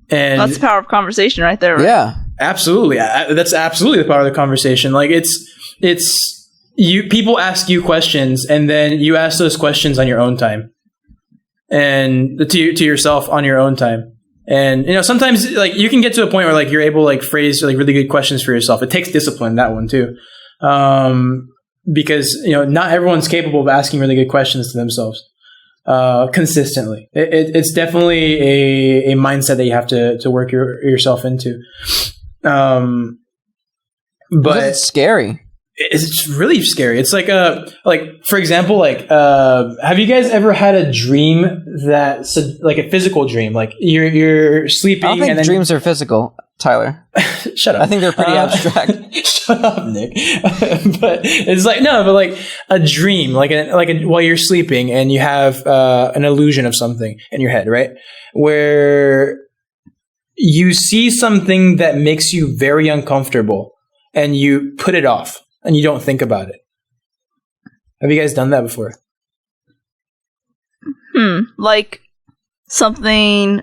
And that's the power of conversation right there. Right? Yeah, absolutely. That's absolutely the power of the conversation. Like people ask you questions and then you ask those questions on your own time and to yourself on your own time. And, you know, sometimes like you can get to a point where like you're able to like phrase like really good questions for yourself. It takes discipline, that one too. Because, you know, not everyone's capable of asking really good questions to themselves, consistently. It's definitely a mindset that you have to work yourself into. But it's scary. It's really scary. It's like for example, like have you guys ever had a dream that's like a physical dream? Like you're sleeping. I don't think dreams are physical, Tyler. Shut up. I think they're pretty abstract. Shut up, Nick. But it's like like a dream, like while you're sleeping and you have an illusion of something in your head, right? Where you see something that makes you very uncomfortable and you put it off. And you don't think about it. Have you guys done that before? Like something.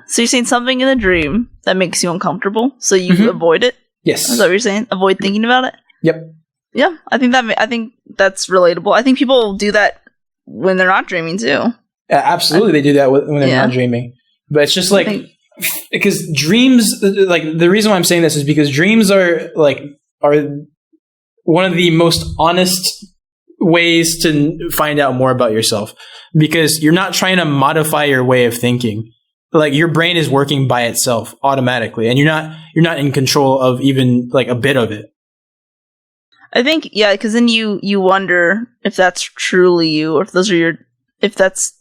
So you're saying something in a dream that makes you uncomfortable, so you avoid it. Yes. Is that what you're saying? Avoid thinking about it. Yep. Yeah, I think that's relatable. I think people do that when they're not dreaming too. Absolutely, they do that when they're not dreaming. But it's just like because dreams. Like the reason why I'm saying this is because dreams are one of the most honest ways to find out more about yourself, because you're not trying to modify your way of thinking. Like your brain is working by itself automatically, and you're not in control of even like a bit of it. I think because then you wonder if that's truly you, or if that's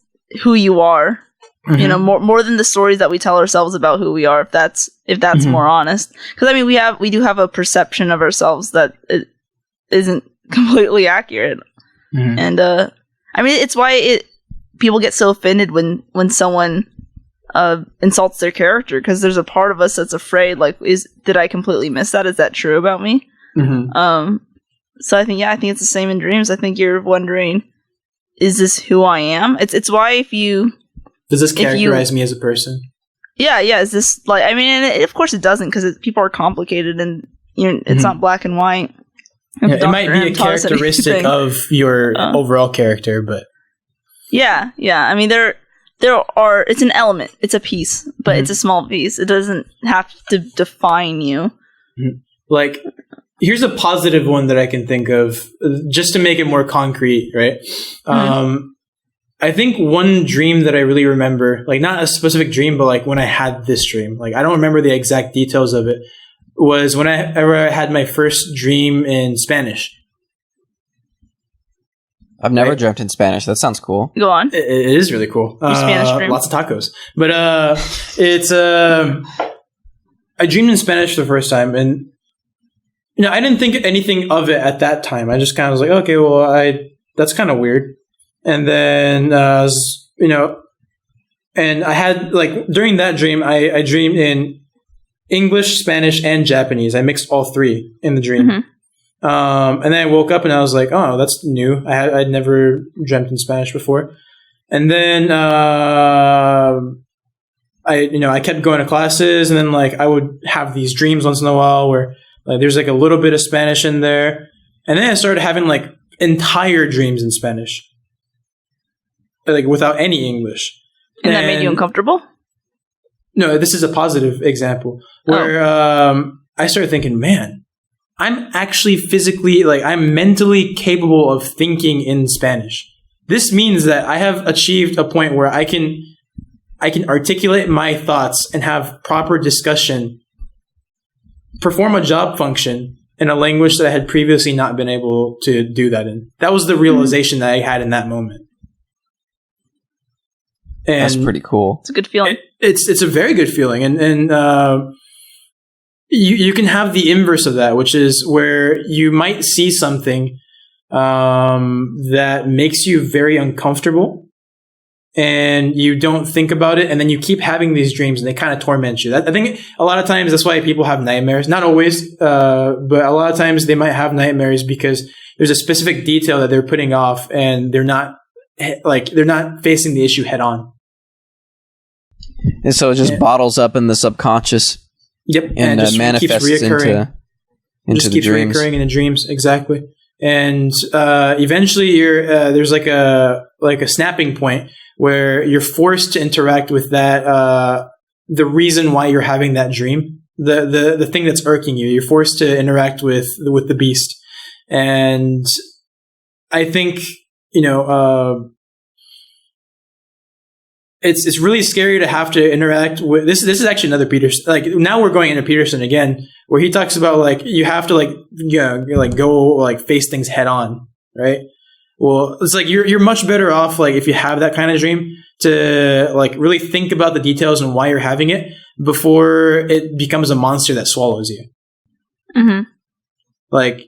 who you are. Mm-hmm. You know, more than the stories that we tell ourselves about who we are. If that's more honest, because I mean we do have a perception of ourselves that it isn't completely accurate, and I mean it's why people get so offended when someone insults their character, because there's a part of us that's afraid. Like, did I completely miss that? Is that true about me? Mm-hmm. So I think it's the same in dreams. I think you're wondering, is this who I am? It's why does this characterize me as a person? Yeah. Is this like? I mean, of course it doesn't, because people are complicated and it's not black and white. It might be a characteristic of your overall character, but yeah. I mean, there are. It's an element. It's a piece, but it's a small piece. It doesn't have to define you. Like, here's a positive one that I can think of, just to make it more concrete, right? I think one dream that I really remember, like not a specific dream, but like when I had this dream, like I don't remember the exact details of it, was whenever I had my first dream in Spanish. I've never dreamt in Spanish. That sounds cool. Go on. It is really cool. Spanish dream. Lots of tacos. But it's I dreamed in Spanish for the first time, and I didn't think anything of it at that time. I just kind of was like, okay, well, that's kind of weird. And then and I had like during that dream, I dreamed in English, Spanish, and Japanese. I mixed all three in the dream. And then I woke up and I was like, oh, that's new. I'd never dreamt in Spanish before. And then I kept going to classes, and then like I would have these dreams once in a while where like there's like a little bit of Spanish in there. And then I started having like entire dreams in Spanish, like without any English. And that made you uncomfortable? No, this is a positive example where I started thinking, man, I'm actually physically, like I'm mentally capable of thinking in Spanish. This means that I have achieved a point where I can articulate my thoughts and have proper discussion, perform a job function in a language that I had previously not been able to do that in. That was the realization that I had in that moment. And that's pretty cool. It's a good feeling. It's a very good feeling. And you can have the inverse of that, which is where you might see something that makes you very uncomfortable, and you don't think about it, and then you keep having these dreams, and they kind of torment you. I think a lot of times that's why people have nightmares. Not always, but a lot of times they might have nightmares because there's a specific detail that they're putting off, and they're not facing the issue head on. And so it just bottles up in the subconscious. Yep, and just manifests keeps reoccurring. into the dreams. Reoccurring in the dreams, exactly. And eventually, there's like a snapping point where you're forced to interact with that. The reason why you're having that dream, the thing that's irking you, you're forced to interact with the beast. And I think it's really scary to have to interact with this. This is actually another Peterson. Like now we're going into Peterson again, where he talks about like you have to go face things head on, right? Well, it's like you're much better off like if you have that kind of dream to like really think about the details and why you're having it before it becomes a monster that swallows you. Mm-hmm. Like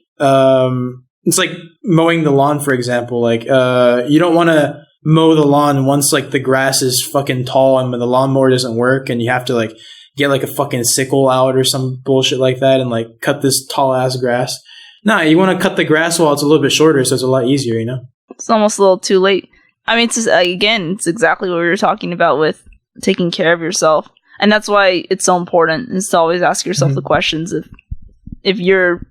it's like mowing the lawn, for example. Like you don't want to mow the lawn once like the grass is fucking tall and the lawnmower doesn't work, and you have to like get like a fucking sickle out or some bullshit like that and like cut this tall ass grass. Nah, you want to cut the grass while it's a little bit shorter, so it's a lot easier, It's almost a little too late. I mean, it's just, again, it's exactly what we were talking about with taking care of yourself, and that's why it's so important is to always ask yourself the questions if you're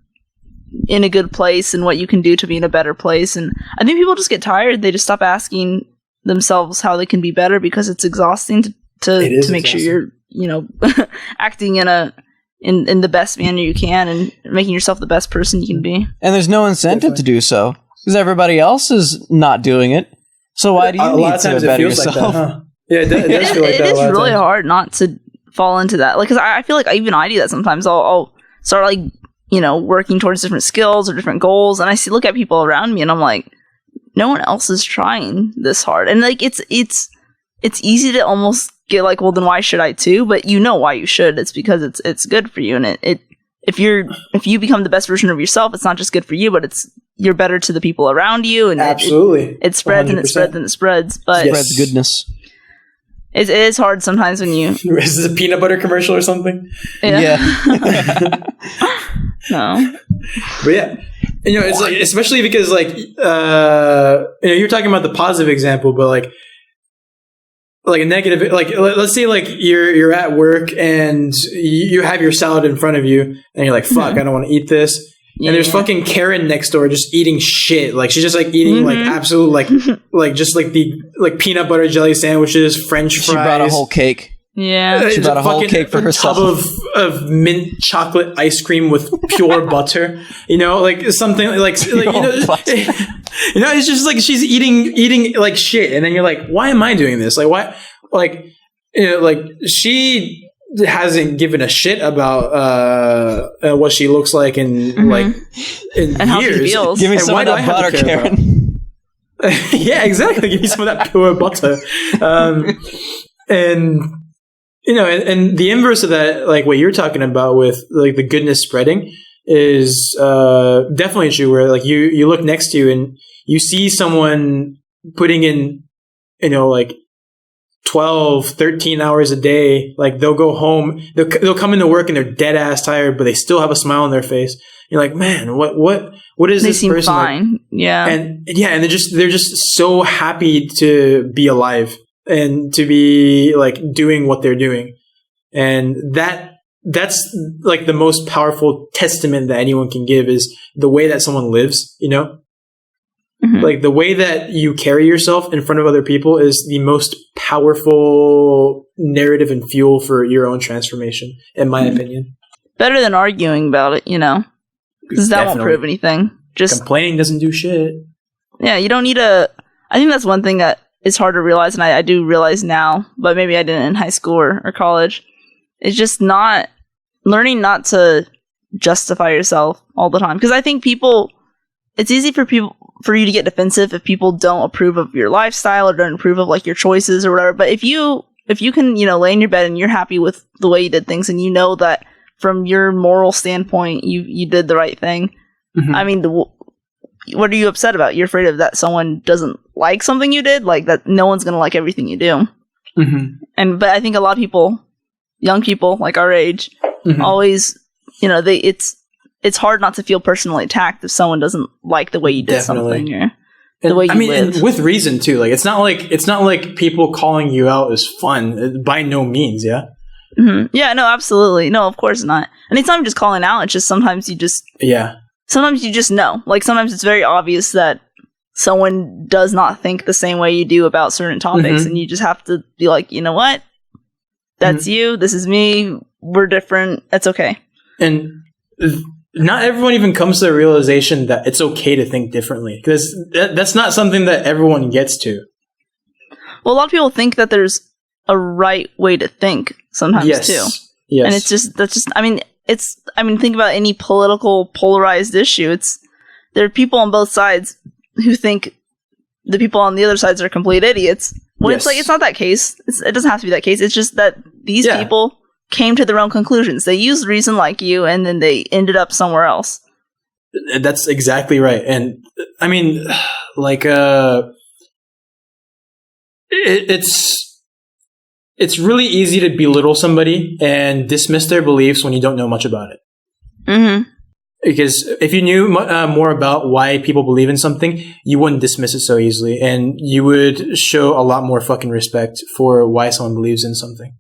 in a good place and what you can do to be in a better place. And I think people just get tired. They just stop asking themselves how they can be better because it's exhausting to make sure you're, acting in the best manner you can and making yourself the best person you can be. And there's no incentive to do so because everybody else is not doing it. So why do you need to better yourself? Like that, huh? Yeah, it does feel like that. It is really hard not to fall into that. Like, because I feel like even I do that sometimes. I'll start like, working towards different skills or different goals, and I look at people around me, and I'm like, no one else is trying this hard. And like, it's easy to almost get like, well, then why should I too? But why you should. It's because it's good for you, and if you become the best version of yourself, it's not just good for you, but you're better to the people around you, and absolutely it spreads 100%. And it spreads and it spreads. But spreads goodness. It is hard sometimes when you. Is this a peanut butter commercial or something? Yeah. No. But yeah, it's like, especially because like, you're talking about the positive example, but like a negative, like let's say like you're at work and you have your salad in front of you and you're like, fuck, I don't want to eat this. and there's fucking Karen next door just eating shit. Like she's just like eating like absolute like just like the like peanut butter jelly sandwiches, French fries. She brought a whole cake. Yeah, she brought a whole cake for herself. Of mint chocolate ice cream with pure butter. You know, like something like you know, it's just like she's eating like shit, and then you're like, why am I doing this? Like why? Like you know, like she hasn't given a shit about what she looks like in like in and how years. she feels. Give me some of that butter, Karen. Yeah, exactly. Give me some of that pure butter. And you know, and the inverse of that, like what you're talking about with like the goodness spreading, is definitely true. Where like you look next to you and you see someone putting in, you know, like 12, 13 hours a day. Like they'll go home, they'll come into work and they're dead ass tired, but they still have a smile on their face. You're like, man, what is they this seem person fine. like? Yeah, and they're just so happy to be alive and to be like doing what they're doing, and that's like the most powerful testament that anyone can give is the way that someone lives. You know. Like the way that you carry yourself in front of other people is the most powerful narrative and fuel for your own transformation, in my opinion. Better than arguing about it, you know, because that won't prove anything. Just complaining doesn't do shit. Yeah, you don't need I think that's one thing that is hard to realize, and I do realize now, but maybe I didn't in high school or college. It's just not learning not to justify yourself all the time, because I think it's easy for you to get defensive if people don't approve of your lifestyle or don't approve of like your choices or whatever. But if you can, you know, lay in your bed and you're happy with the way you did things, and you know that from your moral standpoint you did the right thing. I mean, what are you upset about? You're afraid of that someone doesn't like something you did, like that no one's gonna like everything you do. But I think a lot of people, young people like our age, always, you know, it's hard not to feel personally attacked if someone doesn't like the way you did something or the way you lived. And with reason too. Like it's not like people calling you out is fun. By no means, yeah. Yeah, no, absolutely, no, of course not. And it's not even just calling out. It's just sometimes you just know. Like sometimes it's very obvious that someone does not think the same way you do about certain topics, and you just have to be like, you know what, that's you. This is me. We're different. That's okay. And not everyone even comes to the realization that it's okay to think differently, because that's not something that everyone gets to. Well, a lot of people think that there's a right way to think sometimes too. Yes. And think about any political polarized issue. There are people on both sides who think the people on the other sides are complete idiots. When it's like, it's not that case. It doesn't have to be that case. It's just that these people came to their own conclusions. They used reason like you, and then they ended up somewhere else. That's exactly right. And I mean, like, it's really easy to belittle somebody and dismiss their beliefs when you don't know much about it. Because if you knew more about why people believe in something, you wouldn't dismiss it so easily, and you would show a lot more fucking respect for why someone believes in something.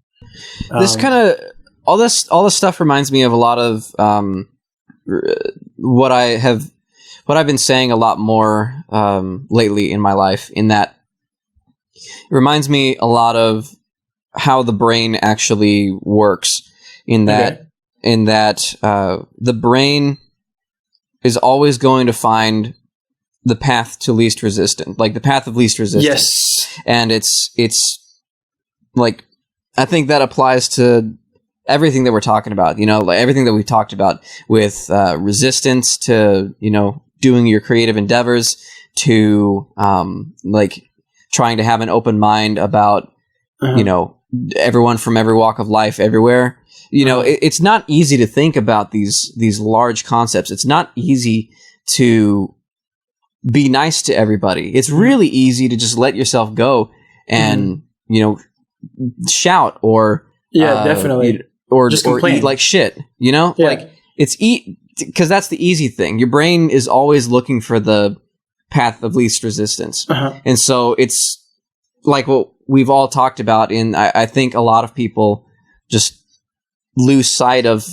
This kind of all this stuff reminds me of a lot of what I've been saying a lot more lately in my life. In that, it reminds me a lot of how the brain actually works. In that the brain is always going to find the path to least resistance, like the path of least resistance. Yes, and it's like, I think that applies to everything that we're talking about, you know, like everything that we've talked about with resistance to, you know, doing your creative endeavors, to like trying to have an open mind about, you know, everyone from every walk of life everywhere. You know, it's not easy to think about these large concepts. It's not easy to be nice to everybody. It's really easy to just let yourself go and, you know, shout or definitely, or eat like shit, you know, like it's because that's the easy thing. Your brain is always looking for the path of least resistance, and so it's like what we've all talked about. I think a lot of people just lose sight of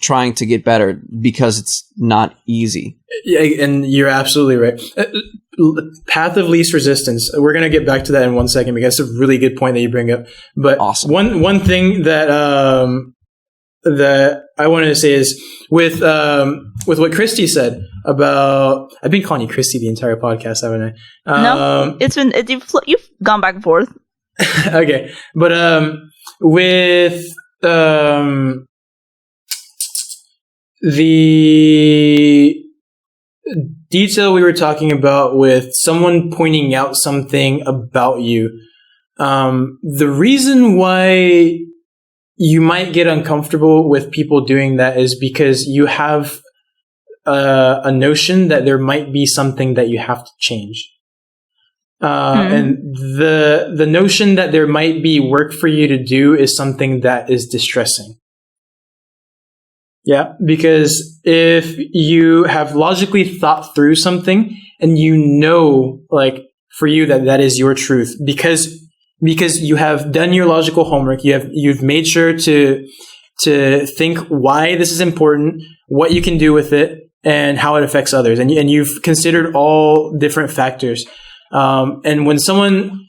trying to get better because it's not easy. Yeah, and you're absolutely right. Path of least resistance. We're going to get back to that in 1 second because it's a really good point that you bring up. But awesome. One thing that that I wanted to say is with what Christy said about, I've been calling you Christy the entire podcast, haven't I? No, you've gone back and forth. Okay, but with the detail we were talking about with someone pointing out something about you, the reason why you might get uncomfortable with people doing that is because you have a notion that there might be something that you have to change. And the notion that there might be work for you to do is something that is distressing. Yeah, because if you have logically thought through something and like for you that is your truth, because you have done your logical homework, you've made sure to think why this is important, what you can do with it, and how it affects others, and you've considered all different factors. And when someone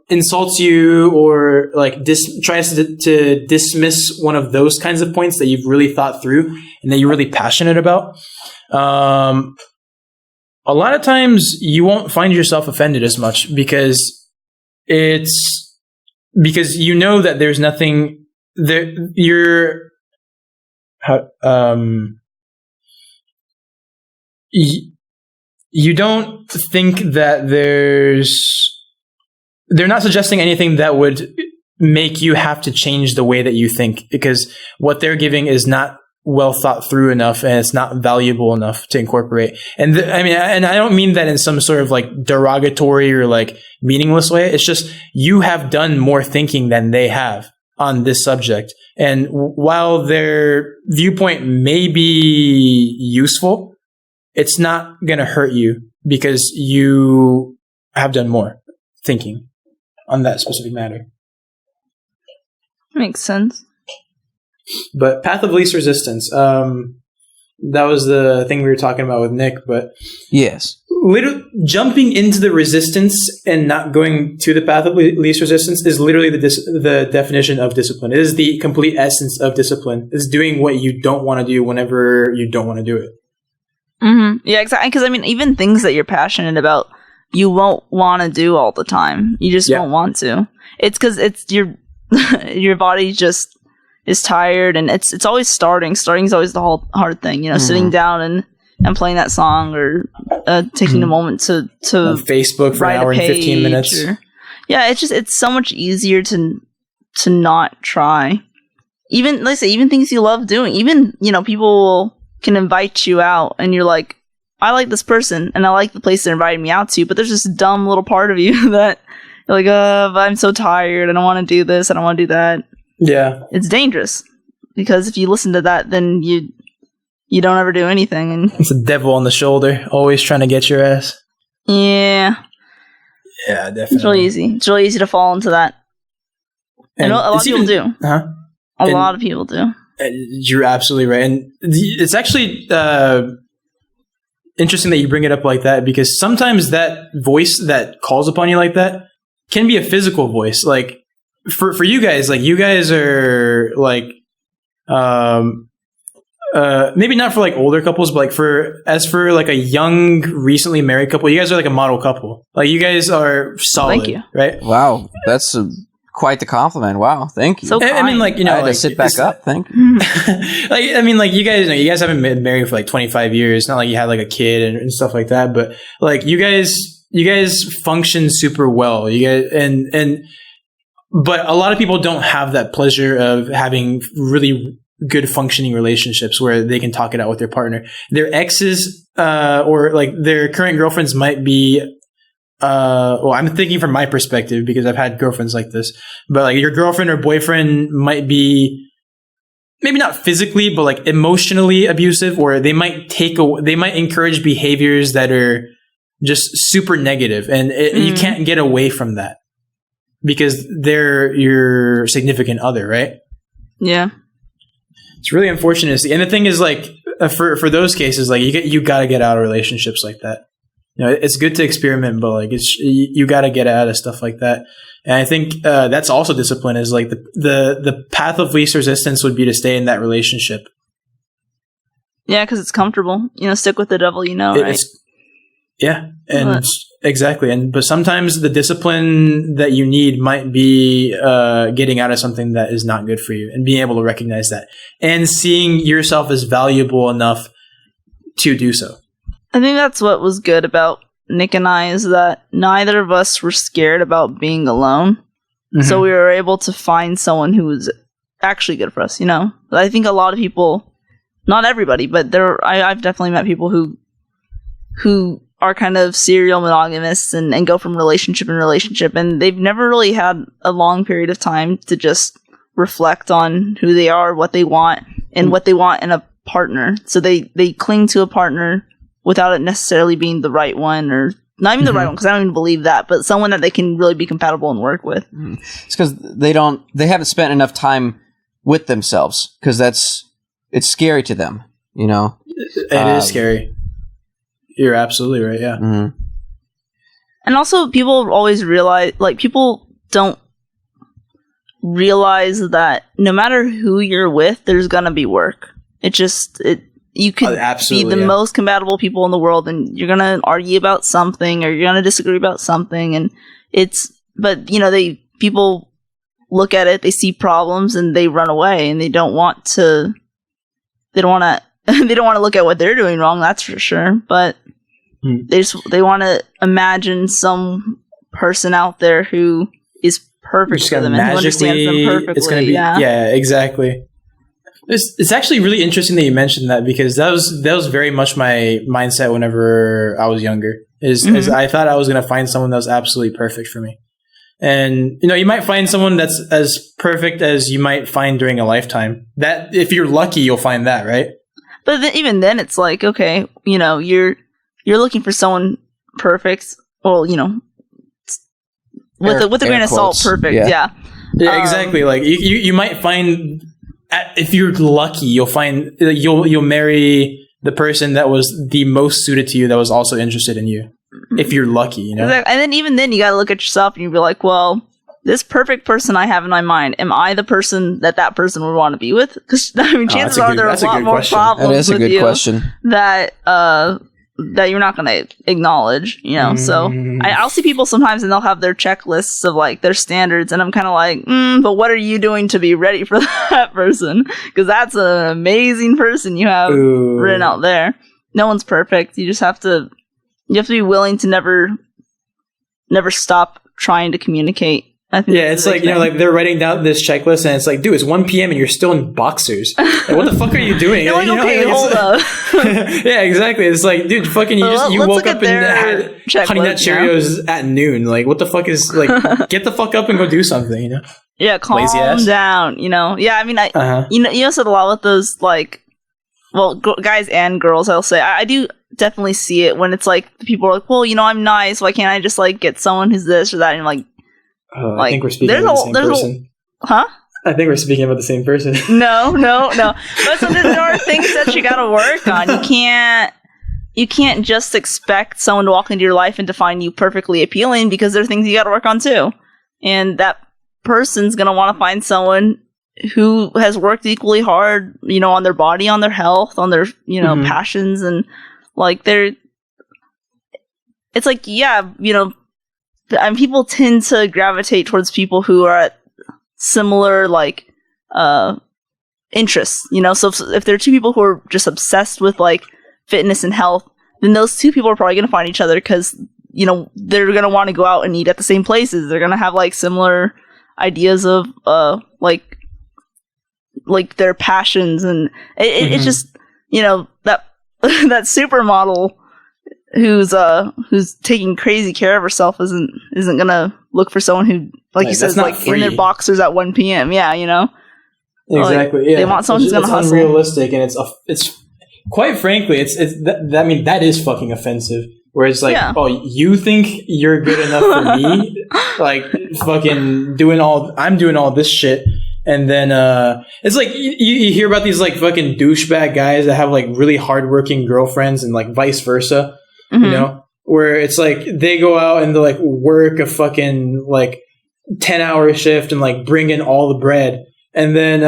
insults you or like tries to dismiss one of those kinds of points that you've really thought through and that you're really passionate about, a lot of times you won't find yourself offended as much because you know that there's nothing there. You don't think that they're not suggesting anything that would make you have to change the way that you think, because what they're giving is not well thought through enough and it's not valuable enough to incorporate. And and I don't mean that in some sort of like derogatory or like meaningless way. It's just you have done more thinking than they have on this subject. And while their viewpoint may be useful, it's not going to hurt you because you have done more thinking on that specific matter. Makes sense. But path of least resistance, that was the thing we were talking about with Nick. But yes, jumping into the resistance and not going to the path of least resistance is literally the definition of discipline. It is the complete essence of discipline. It's doing what you don't want to do whenever you don't want to do it. Mm-hmm. Yeah, exactly. Because even things that you're passionate about, you won't want to do all the time. You just won't want to. It's because it's your body just is tired, and it's always starting. Starting is always the whole hard thing. Sitting down and playing that song, or taking a moment to on Facebook for an hour and 15 minutes. It's so much easier to not try. Even like I say, even things you love doing. Even people can invite you out, and you're like, I like this person, and I like the place they're inviting me out to, but there's this dumb little part of you that you're like, but I'm so tired, I don't want to do this, I don't want to do that. Yeah. It's dangerous, because if you listen to that, then you don't ever do anything. And it's a devil on the shoulder, always trying to get your ass. Yeah. Yeah, definitely. It's really easy. It's really easy to fall into that. And a lot of people do. Huh? A lot of people do. You're absolutely right. And it's actually interesting that you bring it up like that, because sometimes that voice that calls upon you like that can be a physical voice. Like for you guys, like you guys are like, maybe not for like older couples, but like for like a young, recently married couple, you guys are like a model couple. Like you guys are solid. Thank you. Right? Wow. That's quite the compliment. Wow, thank you. So I mean, like, I had to sit back up. Thank you. Like, I mean, like, you guys haven't been married for like 25 years. Not like you had like a kid and stuff like that. But like, you guys function super well. You guys but a lot of people don't have that pleasure of having really good functioning relationships where they can talk it out with their partner. Their exes, or like their current girlfriends might be. Well, I'm thinking from my perspective because I've had girlfriends like this, but like your girlfriend or boyfriend might be maybe not physically, but like emotionally abusive, or they might encourage behaviors that are just super negative, and you can't get away from that because they're your significant other, right? Yeah. It's really unfortunate to see. And the thing is, like, for those cases, like, you got to get out of relationships like that. You know, it's good to experiment, but like, you got to get out of stuff like that. And I think that's also discipline. Is like the path of least resistance would be to stay in that relationship. Yeah, because it's comfortable. You know, stick with the devil. You know, right? Yeah, and exactly. But sometimes the discipline that you need might be getting out of something that is not good for you, and being able to recognize that, and seeing yourself as valuable enough to do so. I think that's what was good about Nick and I, is that neither of us were scared about being alone. Mm-hmm. So we were able to find someone who was actually good for us, you know? I think a lot of people, not everybody, but I've definitely met people who are kind of serial monogamists and go from relationship in relationship, and they've never really had a long period of time to just reflect on who they are, what they want, and what they want in a partner. So they cling to a partner without it necessarily being the right one, or not even the right one, because I don't even believe that, but someone that they can really be compatible and work with. It's because they haven't spent enough time with themselves, because it's scary to them, you know? It is scary. You're absolutely right, yeah. Mm-hmm. And also, people always realize, like, people don't realize that no matter who you're with, there's gonna be work. You could be the most compatible people in the world, and you're going to argue about something, or you're going to disagree about something. And but you know, people look at it, they see problems, and they run away, and they don't want to look at what they're doing wrong. That's for sure. But they want to imagine some person out there who is perfect for them and who understands them perfectly. It's going to be, yeah, exactly. It's actually really interesting that you mentioned that, because that was very much my mindset whenever I was younger. Is I thought I was going to find someone that was absolutely perfect for me. And, you know, you might find someone that's as perfect as you might find during a lifetime. That, if you're lucky, you'll find that, right? But even then, it's like, okay, you know, you're looking for someone perfect. Well, you know, with a grain of salt, perfect. Yeah, exactly. Like you might find. If you're lucky, you'll marry the person that was the most suited to you, that was also interested in you. If you're lucky, you know. Exactly. And then even then, you gotta look at yourself and you'll be like, well, this perfect person I have in my mind, am I the person that person would want to be with? Because I mean, chances are there are a lot more problems with you that you're not going to acknowledge, you know. So I'll see people sometimes, and they'll have their checklists of like their standards, and I'm kind of like, but what are you doing to be ready for that person? Because that's an amazing person you have written out there. No one's perfect. You just have to be willing to never stop trying to communicate. I think it's like, you know, like they're writing down this checklist, and it's like, dude, it's 1 p.m. and you're still in boxers. Like, what the fuck are you doing? You're like, okay, hold up. Yeah, exactly. It's like, dude, fucking, you woke up and had Honey Nut Cheerios at noon. Like, what the fuck is, like, get the fuck up and go do something, you know? Yeah, calm down, you know? Yeah, I mean, you said a lot with those, like, well, guys and girls, I'll say. I do definitely see it when it's like, people are like, well, you know, I'm nice. Why can't I just, like, get someone who's this or that? And you're like, I think we're speaking about the same person. Huh? I think we're speaking about the same person. No. But so there are things that you gotta work on. You can't just expect someone to walk into your life and to find you perfectly appealing, because there are things you gotta work on too. And that person's gonna want to find someone who has worked equally hard, you know, on their body, on their health, on their, you know, passions, and like it's like, yeah, you know, and people tend to gravitate towards people who are at similar, like, interests, you know? So if there are two people who are just obsessed with, like, fitness and health, then those two people are probably going to find each other, because, you know, they're going to want to go out and eat at the same places. They're going to have, like, similar ideas of, like their passions. And it's just, you know, that supermodel who's taking crazy care of herself isn't gonna look for someone who, like you said, is like in their boxers at 1 p.m. Yeah, you know. Exactly. Like, they want someone who's gonna hustle. Unrealistic, and it's quite frankly, I mean, that is fucking offensive. Where it's like, oh, you think you're good enough for me? Like, fucking I'm doing all this shit, And then it's like you hear about these like fucking douchebag guys that have like really hardworking girlfriends and like vice versa, you know, where it's like they go out and they like work a fucking like 10-hour shift and like bring in all the bread. And then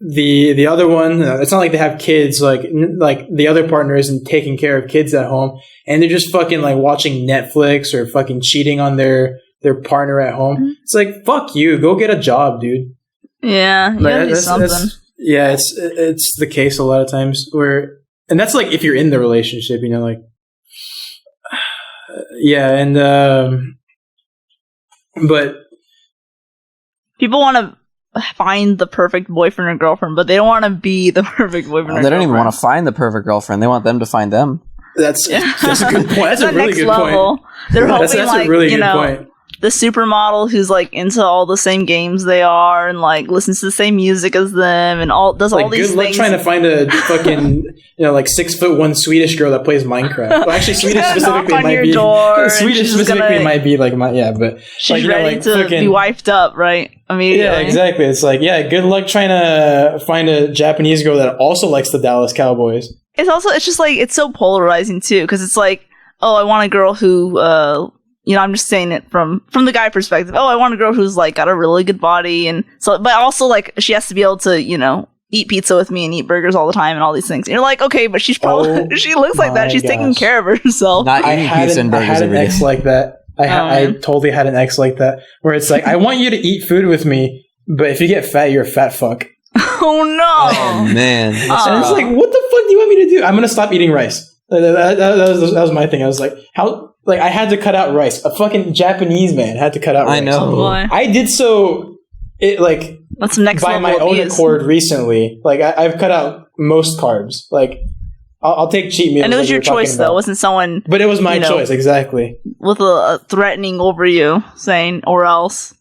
the other one, it's not like they have kids, like the other partner isn't taking care of kids at home, and they're just fucking like watching Netflix or fucking cheating on their partner at home. It's like, fuck you, go get a job, dude. Yeah, you gotta do something. Yeah, it's the case a lot of times where, and that's like if you're in the relationship, you know, like yeah, and but people want to find the perfect boyfriend or girlfriend, but they don't want to be the perfect boyfriend or girlfriend. They don't even want to find the perfect girlfriend. They want them to find them. That's a good point. That's a really good point. They're hoping that's like, a really good point. The supermodel who's like into all the same games they are and like listens to the same music as them and does all these things. Good luck trying to find a fucking like 6'1" Swedish girl that plays Minecraft. Well, actually, Swedish specifically might be. Swedish specifically might be like but she's like, ready to be wiped up, right? Immediately. Yeah, exactly. It's like, yeah, good luck trying to find a Japanese girl that also likes the Dallas Cowboys. It's just like it's so polarizing too, because it's like, oh, I want a girl who I'm just saying it from the guy perspective. Oh, I want a girl who's like got a really good body, and so, but also like she has to be able to, eat pizza with me and eat burgers all the time and all these things. And you're like, okay, but she's probably she looks like that. She's taking care of herself. Not eating pizza and burgers. I had an ex like that. I totally had an ex like that, where it's like, I want you to eat food with me, but if you get fat, you're a fat fuck. Oh no! Oh man! And it's like, what the fuck do you want me to do? I'm gonna stop eating rice. That was my thing. I was like, how? Like, I had to cut out rice. A fucking Japanese man had to cut out rice. I know. Oh, I did so. It like that's next by my own accord recently. Like I've cut out most carbs. Like I'll take cheat meals. And it was your choice, though. It wasn't someone. But it was my choice, exactly. With a threatening over you, saying "or else."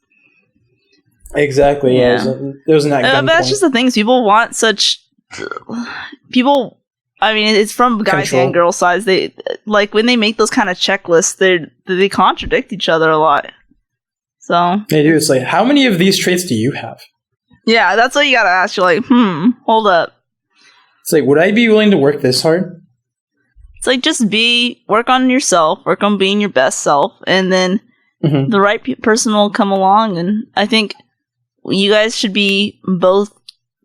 Exactly. Yeah. It was not. But that's just the things people want. People. I mean, it's from guys and girls' sides. They like when they make those kind of checklists. They contradict each other a lot. So they do. It's like, how many of these traits do you have? Yeah, that's what you gotta ask. You're like, hold up. It's like, would I be willing to work this hard? It's like, just work on yourself, work on being your best self, and then the right person will come along. And I think you guys should be both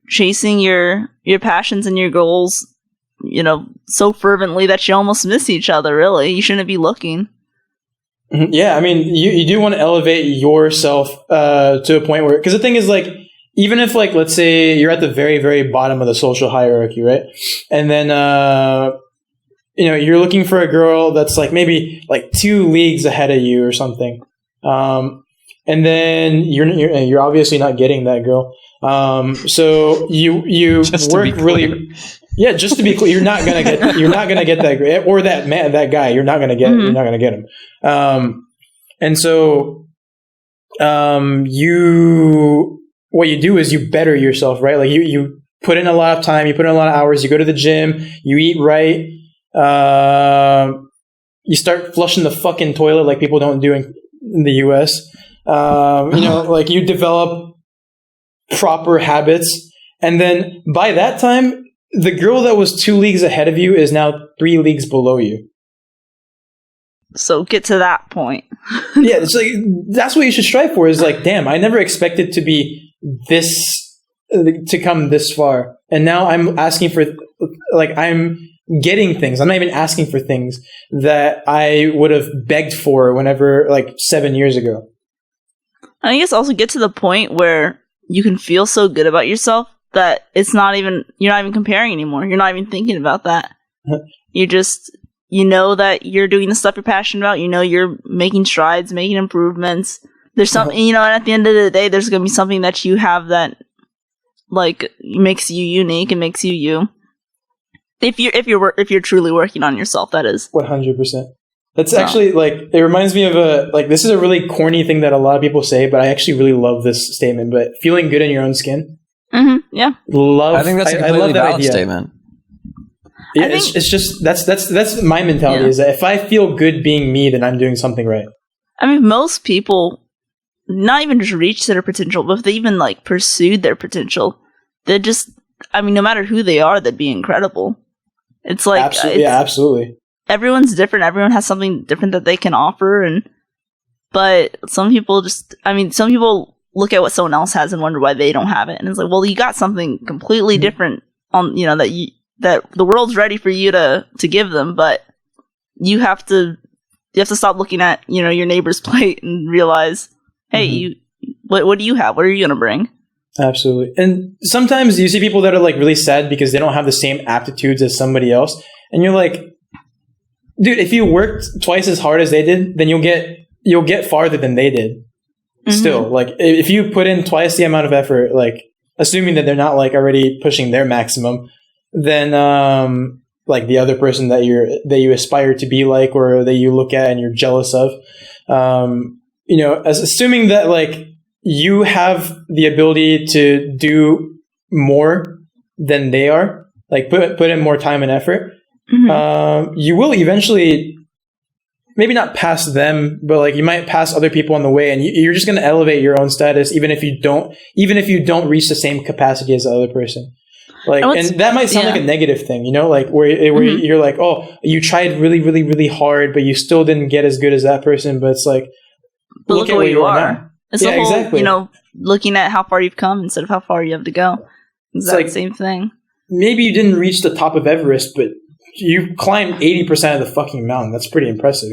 chasing your passions and your goals, so fervently that you almost miss each other, really. You shouldn't be looking. Yeah, I mean, you do want to elevate yourself to a point where... Because the thing is, like, even if, like, let's say you're at the very, very bottom of the social hierarchy, right? And then, you're looking for a girl that's, like, maybe, like, 2 leagues ahead of you or something. And then you're obviously not getting that girl. So you work really... Yeah, just to be clear, you're not gonna get that girl or that man, that guy. You're not gonna get him. And so, what you do is you better yourself, right? Like you put in a lot of time, you put in a lot of hours. You go to the gym, you eat right. You start flushing the fucking toilet like people don't do in the U.S. Like you develop proper habits, and then by that time, the girl that was 2 leagues ahead of you is now 3 leagues below you. So get to that point. Yeah, it's like that's what you should strive for. Is like, damn, I never expected to be to come this far, and now I'm asking for, like, I'm getting things. I'm not even asking for things that I would have begged for whenever, like, 7 years ago. I guess also get to the point where you can feel so good about yourself that you're not even comparing anymore. You're not even thinking about that. You just, that you're doing the stuff you're passionate about. You're making strides, making improvements. There's something, and at the end of the day, there's going to be something that you have that, like, makes you unique and makes you you. If you're truly working on yourself, that is. 100%. That's actually, like, it reminds me of this is a really corny thing that a lot of people say, but I actually really love this statement, but feeling good in your own skin. Yeah. I think that's a completely valid statement. Yeah, it's just that's my mentality, is that if I feel good being me, then I'm doing something right. I mean, most people not even just reached their potential, but if they even like pursued their potential, they're just, I mean, no matter who they are, they'd be incredible. It's like, absolutely. Everyone's different. Everyone has something different that they can offer. But some people some people look at what someone else has and wonder why they don't have it. And it's like, well, you got something completely different on, that the world's ready for you to give them, but you have to stop looking at, your neighbor's plate and realize, hey, what do you have? What are you going to bring? Absolutely. And sometimes you see people that are like really sad because they don't have the same aptitudes as somebody else. And you're like, dude, if you worked twice as hard as they did, then you'll get farther than they did. Still, like if you put in twice the amount of effort, like assuming that they're not like already pushing their maximum, then like the other person that you aspire to be like, or that you look at and you're jealous of, as assuming that like you have the ability to do more than they are, like put in more time and effort, you will eventually maybe not pass them, but like you might pass other people on the way, and you're just going to elevate your own status, even if you don't reach the same capacity as the other person. Like, and that might sound like a negative thing, like where you're like, oh, you tried really, really, really hard, but you still didn't get as good as that person. But it's like, but look at where you are now. It's the whole, exactly. Looking at how far you've come instead of how far you have to go. It's like, same thing. Maybe you didn't reach the top of Everest, but you climbed 80% of the fucking mountain. That's pretty impressive,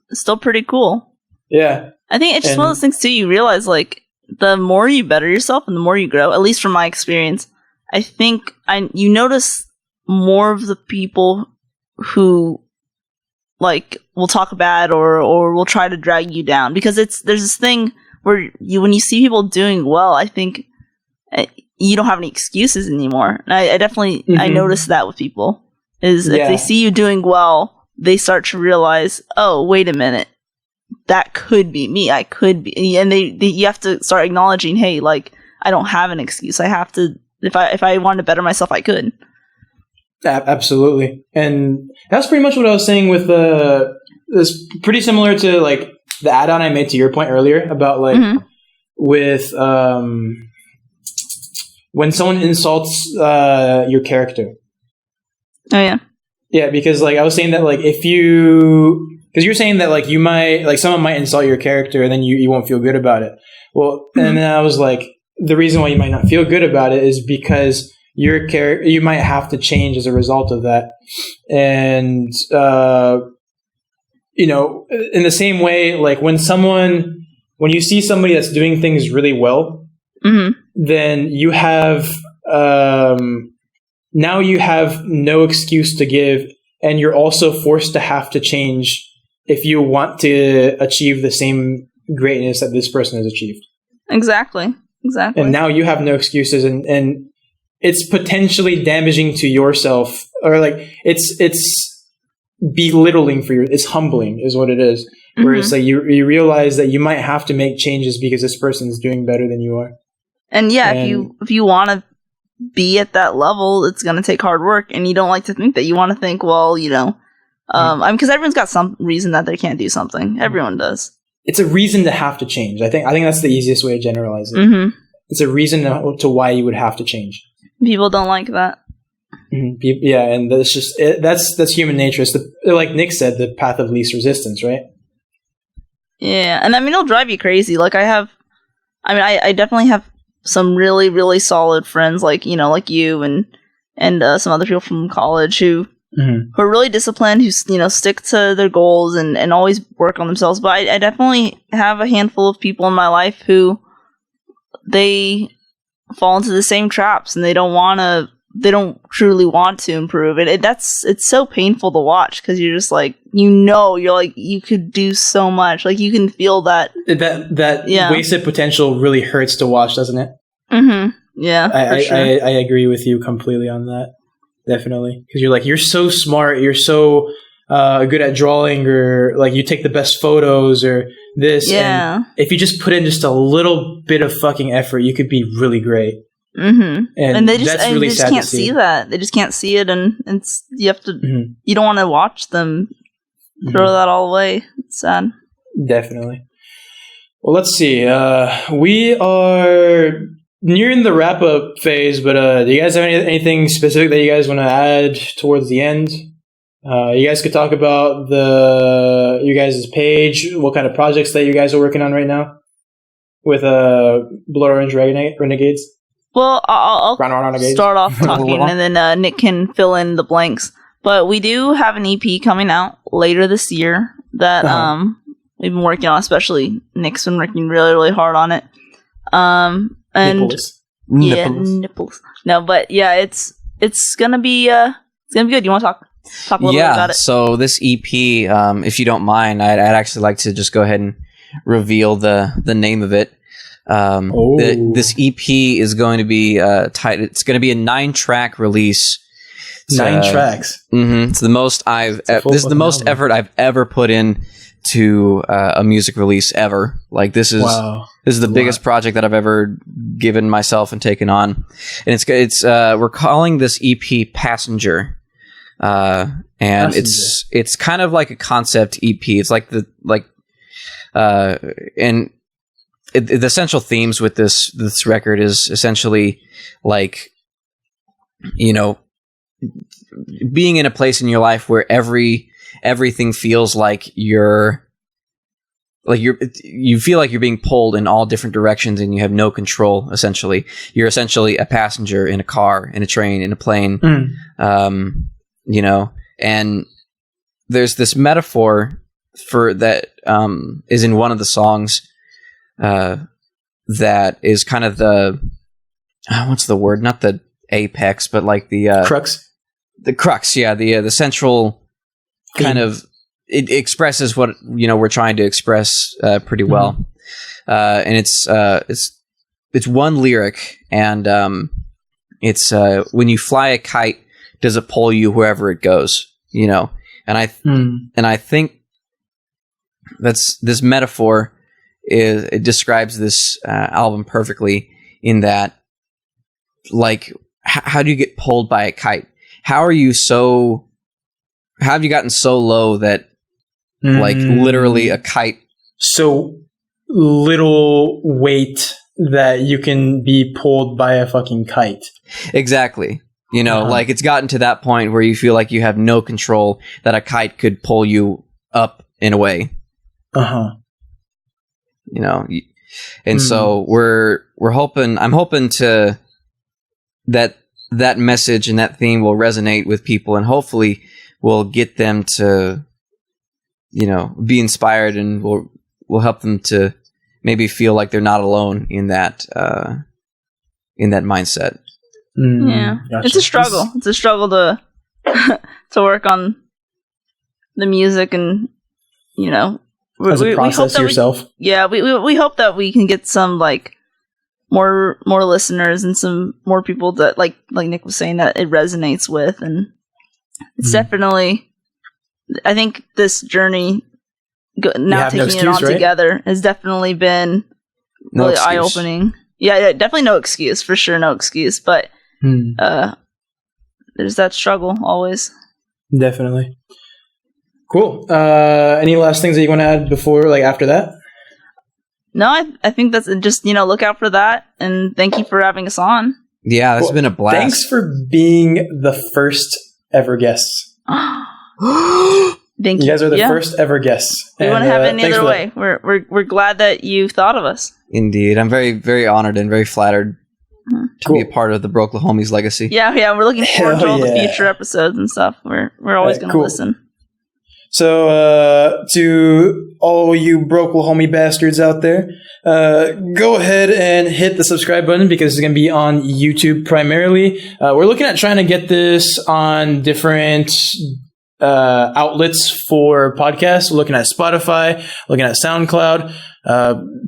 It's still pretty cool. Yeah. I think it's just one of those things, too, you realize, like, the more you better yourself and the more you grow, at least from my experience, I think you notice more of the people who, like, will talk bad or will try to drag you down. Because there's this thing where when you see people doing well, I think you don't have any excuses anymore. And I definitely, I notice that with people. If they see you doing well, they start to realize, oh, wait a minute, that could be me. I could be, and you have to start acknowledging, hey, like I don't have an excuse. I have to. If I wanted to better myself, I could. Absolutely, and that's pretty much what I was saying with it's pretty similar to like the add-on I made to your point earlier about like with when someone insults your character. Oh yeah. Yeah, because like I was saying that like because you're saying that like you might like someone might insult your character and then you won't feel good about it. Well, and then I was like, the reason why you might not feel good about it is because your character, you might have to change as a result of that. And in the same way, like when you see somebody that's doing things really well, then you have now you have no excuse to give, and you're also forced to have to change if you want to achieve the same greatness that this person has achieved. Exactly. And now you have no excuses, and it's potentially damaging to yourself, or like it's belittling for it's humbling is what it is. Where it's like you realize that you might have to make changes because this person's doing better than you are. And if you want to be at that level, it's going to take hard work, and you don't like to think that. You want to think, well, because everyone's got some reason that they can't do something. Everyone does. It's a reason to have to change. I think that's the easiest way to generalize it. It's a reason to why you would have to change. People don't like that. Yeah, and that's just that's human nature. It's like Nick said, the path of least resistance, right? Yeah, and I mean it'll drive you crazy. Like I definitely have some really, really solid friends, like you and some other people from college who are really disciplined, who stick to their goals and always work on themselves. But I definitely have a handful of people in my life who they fall into the same traps, and they don't truly want to improve. It's so painful to watch, because you're just like, you're like, you could do so much. Like you can feel that wasted potential really hurts to watch, doesn't it? Yeah, I agree with you completely on that. Definitely. Because you're like, you're so smart, you're so good at drawing, or like you take the best photos or this. Yeah. And if you just put in just a little bit of fucking effort, you could be really great. And they just can't see that. They just can't see it, and you have to. You don't want to watch them throw that all away. It's sad. Definitely. Well, let's see. We are nearing the wrap-up phase, but do you guys have anything specific that you guys want to add towards the end? You guys could talk about you guys' page, what kind of projects that you guys are working on right now with Blood Orange Renegades. Well, I'll start off talking, and then Nick can fill in the blanks. But we do have an EP coming out later this year that we've been working on. Especially Nick's been working really, really hard on it. And nipples. No, but yeah, it's gonna be good. You want to talk a little bit about it? So this EP, if you don't mind, I'd actually like to just go ahead and reveal the name of it. This EP is going to be it's going to be a 9-track release. 9 tracks. Mm-hmm. It's the most this is the most effort I've ever put in to a music release ever. Like this is the biggest project that I've ever given myself and taken on. And it's we're calling this EP Passenger. And it's kind of like a concept EP. It's like the central themes with this record is essentially like, you know, being in a place in your life where everything feels like you feel like you're being pulled in all different directions and you have no control. Essentially, you're essentially a passenger in a car, in a train, in a plane. You know, and there's this metaphor for that is in one of the songs that is kind of the what's the word? Not the apex, but like the crux. The crux, yeah, the central kind of it expresses what we're trying to express pretty well, and it's one lyric, and it's when you fly a kite, does it pull you wherever it goes? You know, and I think that's this metaphor it describes this album perfectly in that, like, how do you get pulled by a kite? How have you gotten so low that like literally a kite, so little weight that you can be pulled by a fucking kite? Exactly. You know, like it's gotten to that point where you feel like you have no control, that a kite could pull you up in a way. You know, and so I'm hoping to that message and that theme will resonate with people, and hopefully will get them to, you know, be inspired, and will help them to maybe feel like they're not alone in that mindset. Yeah, gotcha. It's a struggle. It's a struggle to to work on the music, and you know, we hope that yourself. We hope that we can get some like more listeners and some more people that like Nick was saying that it resonates with, and it's definitely. I think this journey, now taking it on together, has definitely been really eye opening. Yeah, definitely no excuse, for sure, no excuse, but. There's that struggle always. Definitely. Cool. Any last things that you want to add before, like after that? No, I think that's just, you know, look out for that, and thank you for having us on. Yeah, it's been a blast. Thanks for being the first ever guests. Thank you. You guys are the first ever guests. We wouldn't have it any other way. We're glad that you thought of us. Indeed. I'm very, very honored and very flattered to be a part of the Broklahomies legacy. Yeah, we're looking forward to all the future episodes and stuff. We're always going to listen. So, to all you Broklahomie bastards out there, go ahead and hit the subscribe button, because it's going to be on YouTube primarily. We're looking at trying to get this on different outlets for podcasts. We're looking at Spotify, looking at SoundCloud.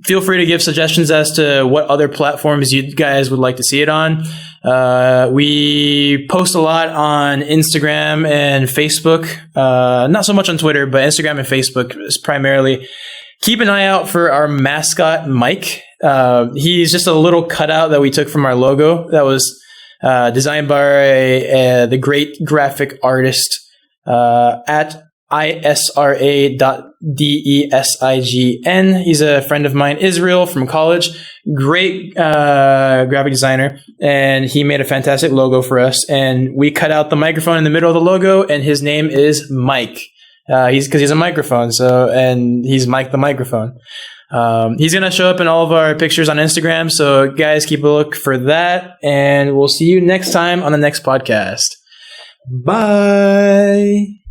Feel free to give suggestions as to what other platforms you guys would like to see it on. We post a lot on Instagram and Facebook. Not so much on Twitter, but Instagram and Facebook is primarily. Keep an eye out for our mascot, Mike. He's just a little cutout that we took from our logo that was designed by the great graphic artist at isra.design. He's a friend of mine, Israel, from college. Great graphic designer, and he made a fantastic logo for us. And we cut out the microphone in the middle of the logo, and his name is Mike. He's a microphone, and he's Mike the microphone. He's gonna show up in all of our pictures on Instagram, so guys, keep a look for that, and we'll see you next time on the next podcast. Bye.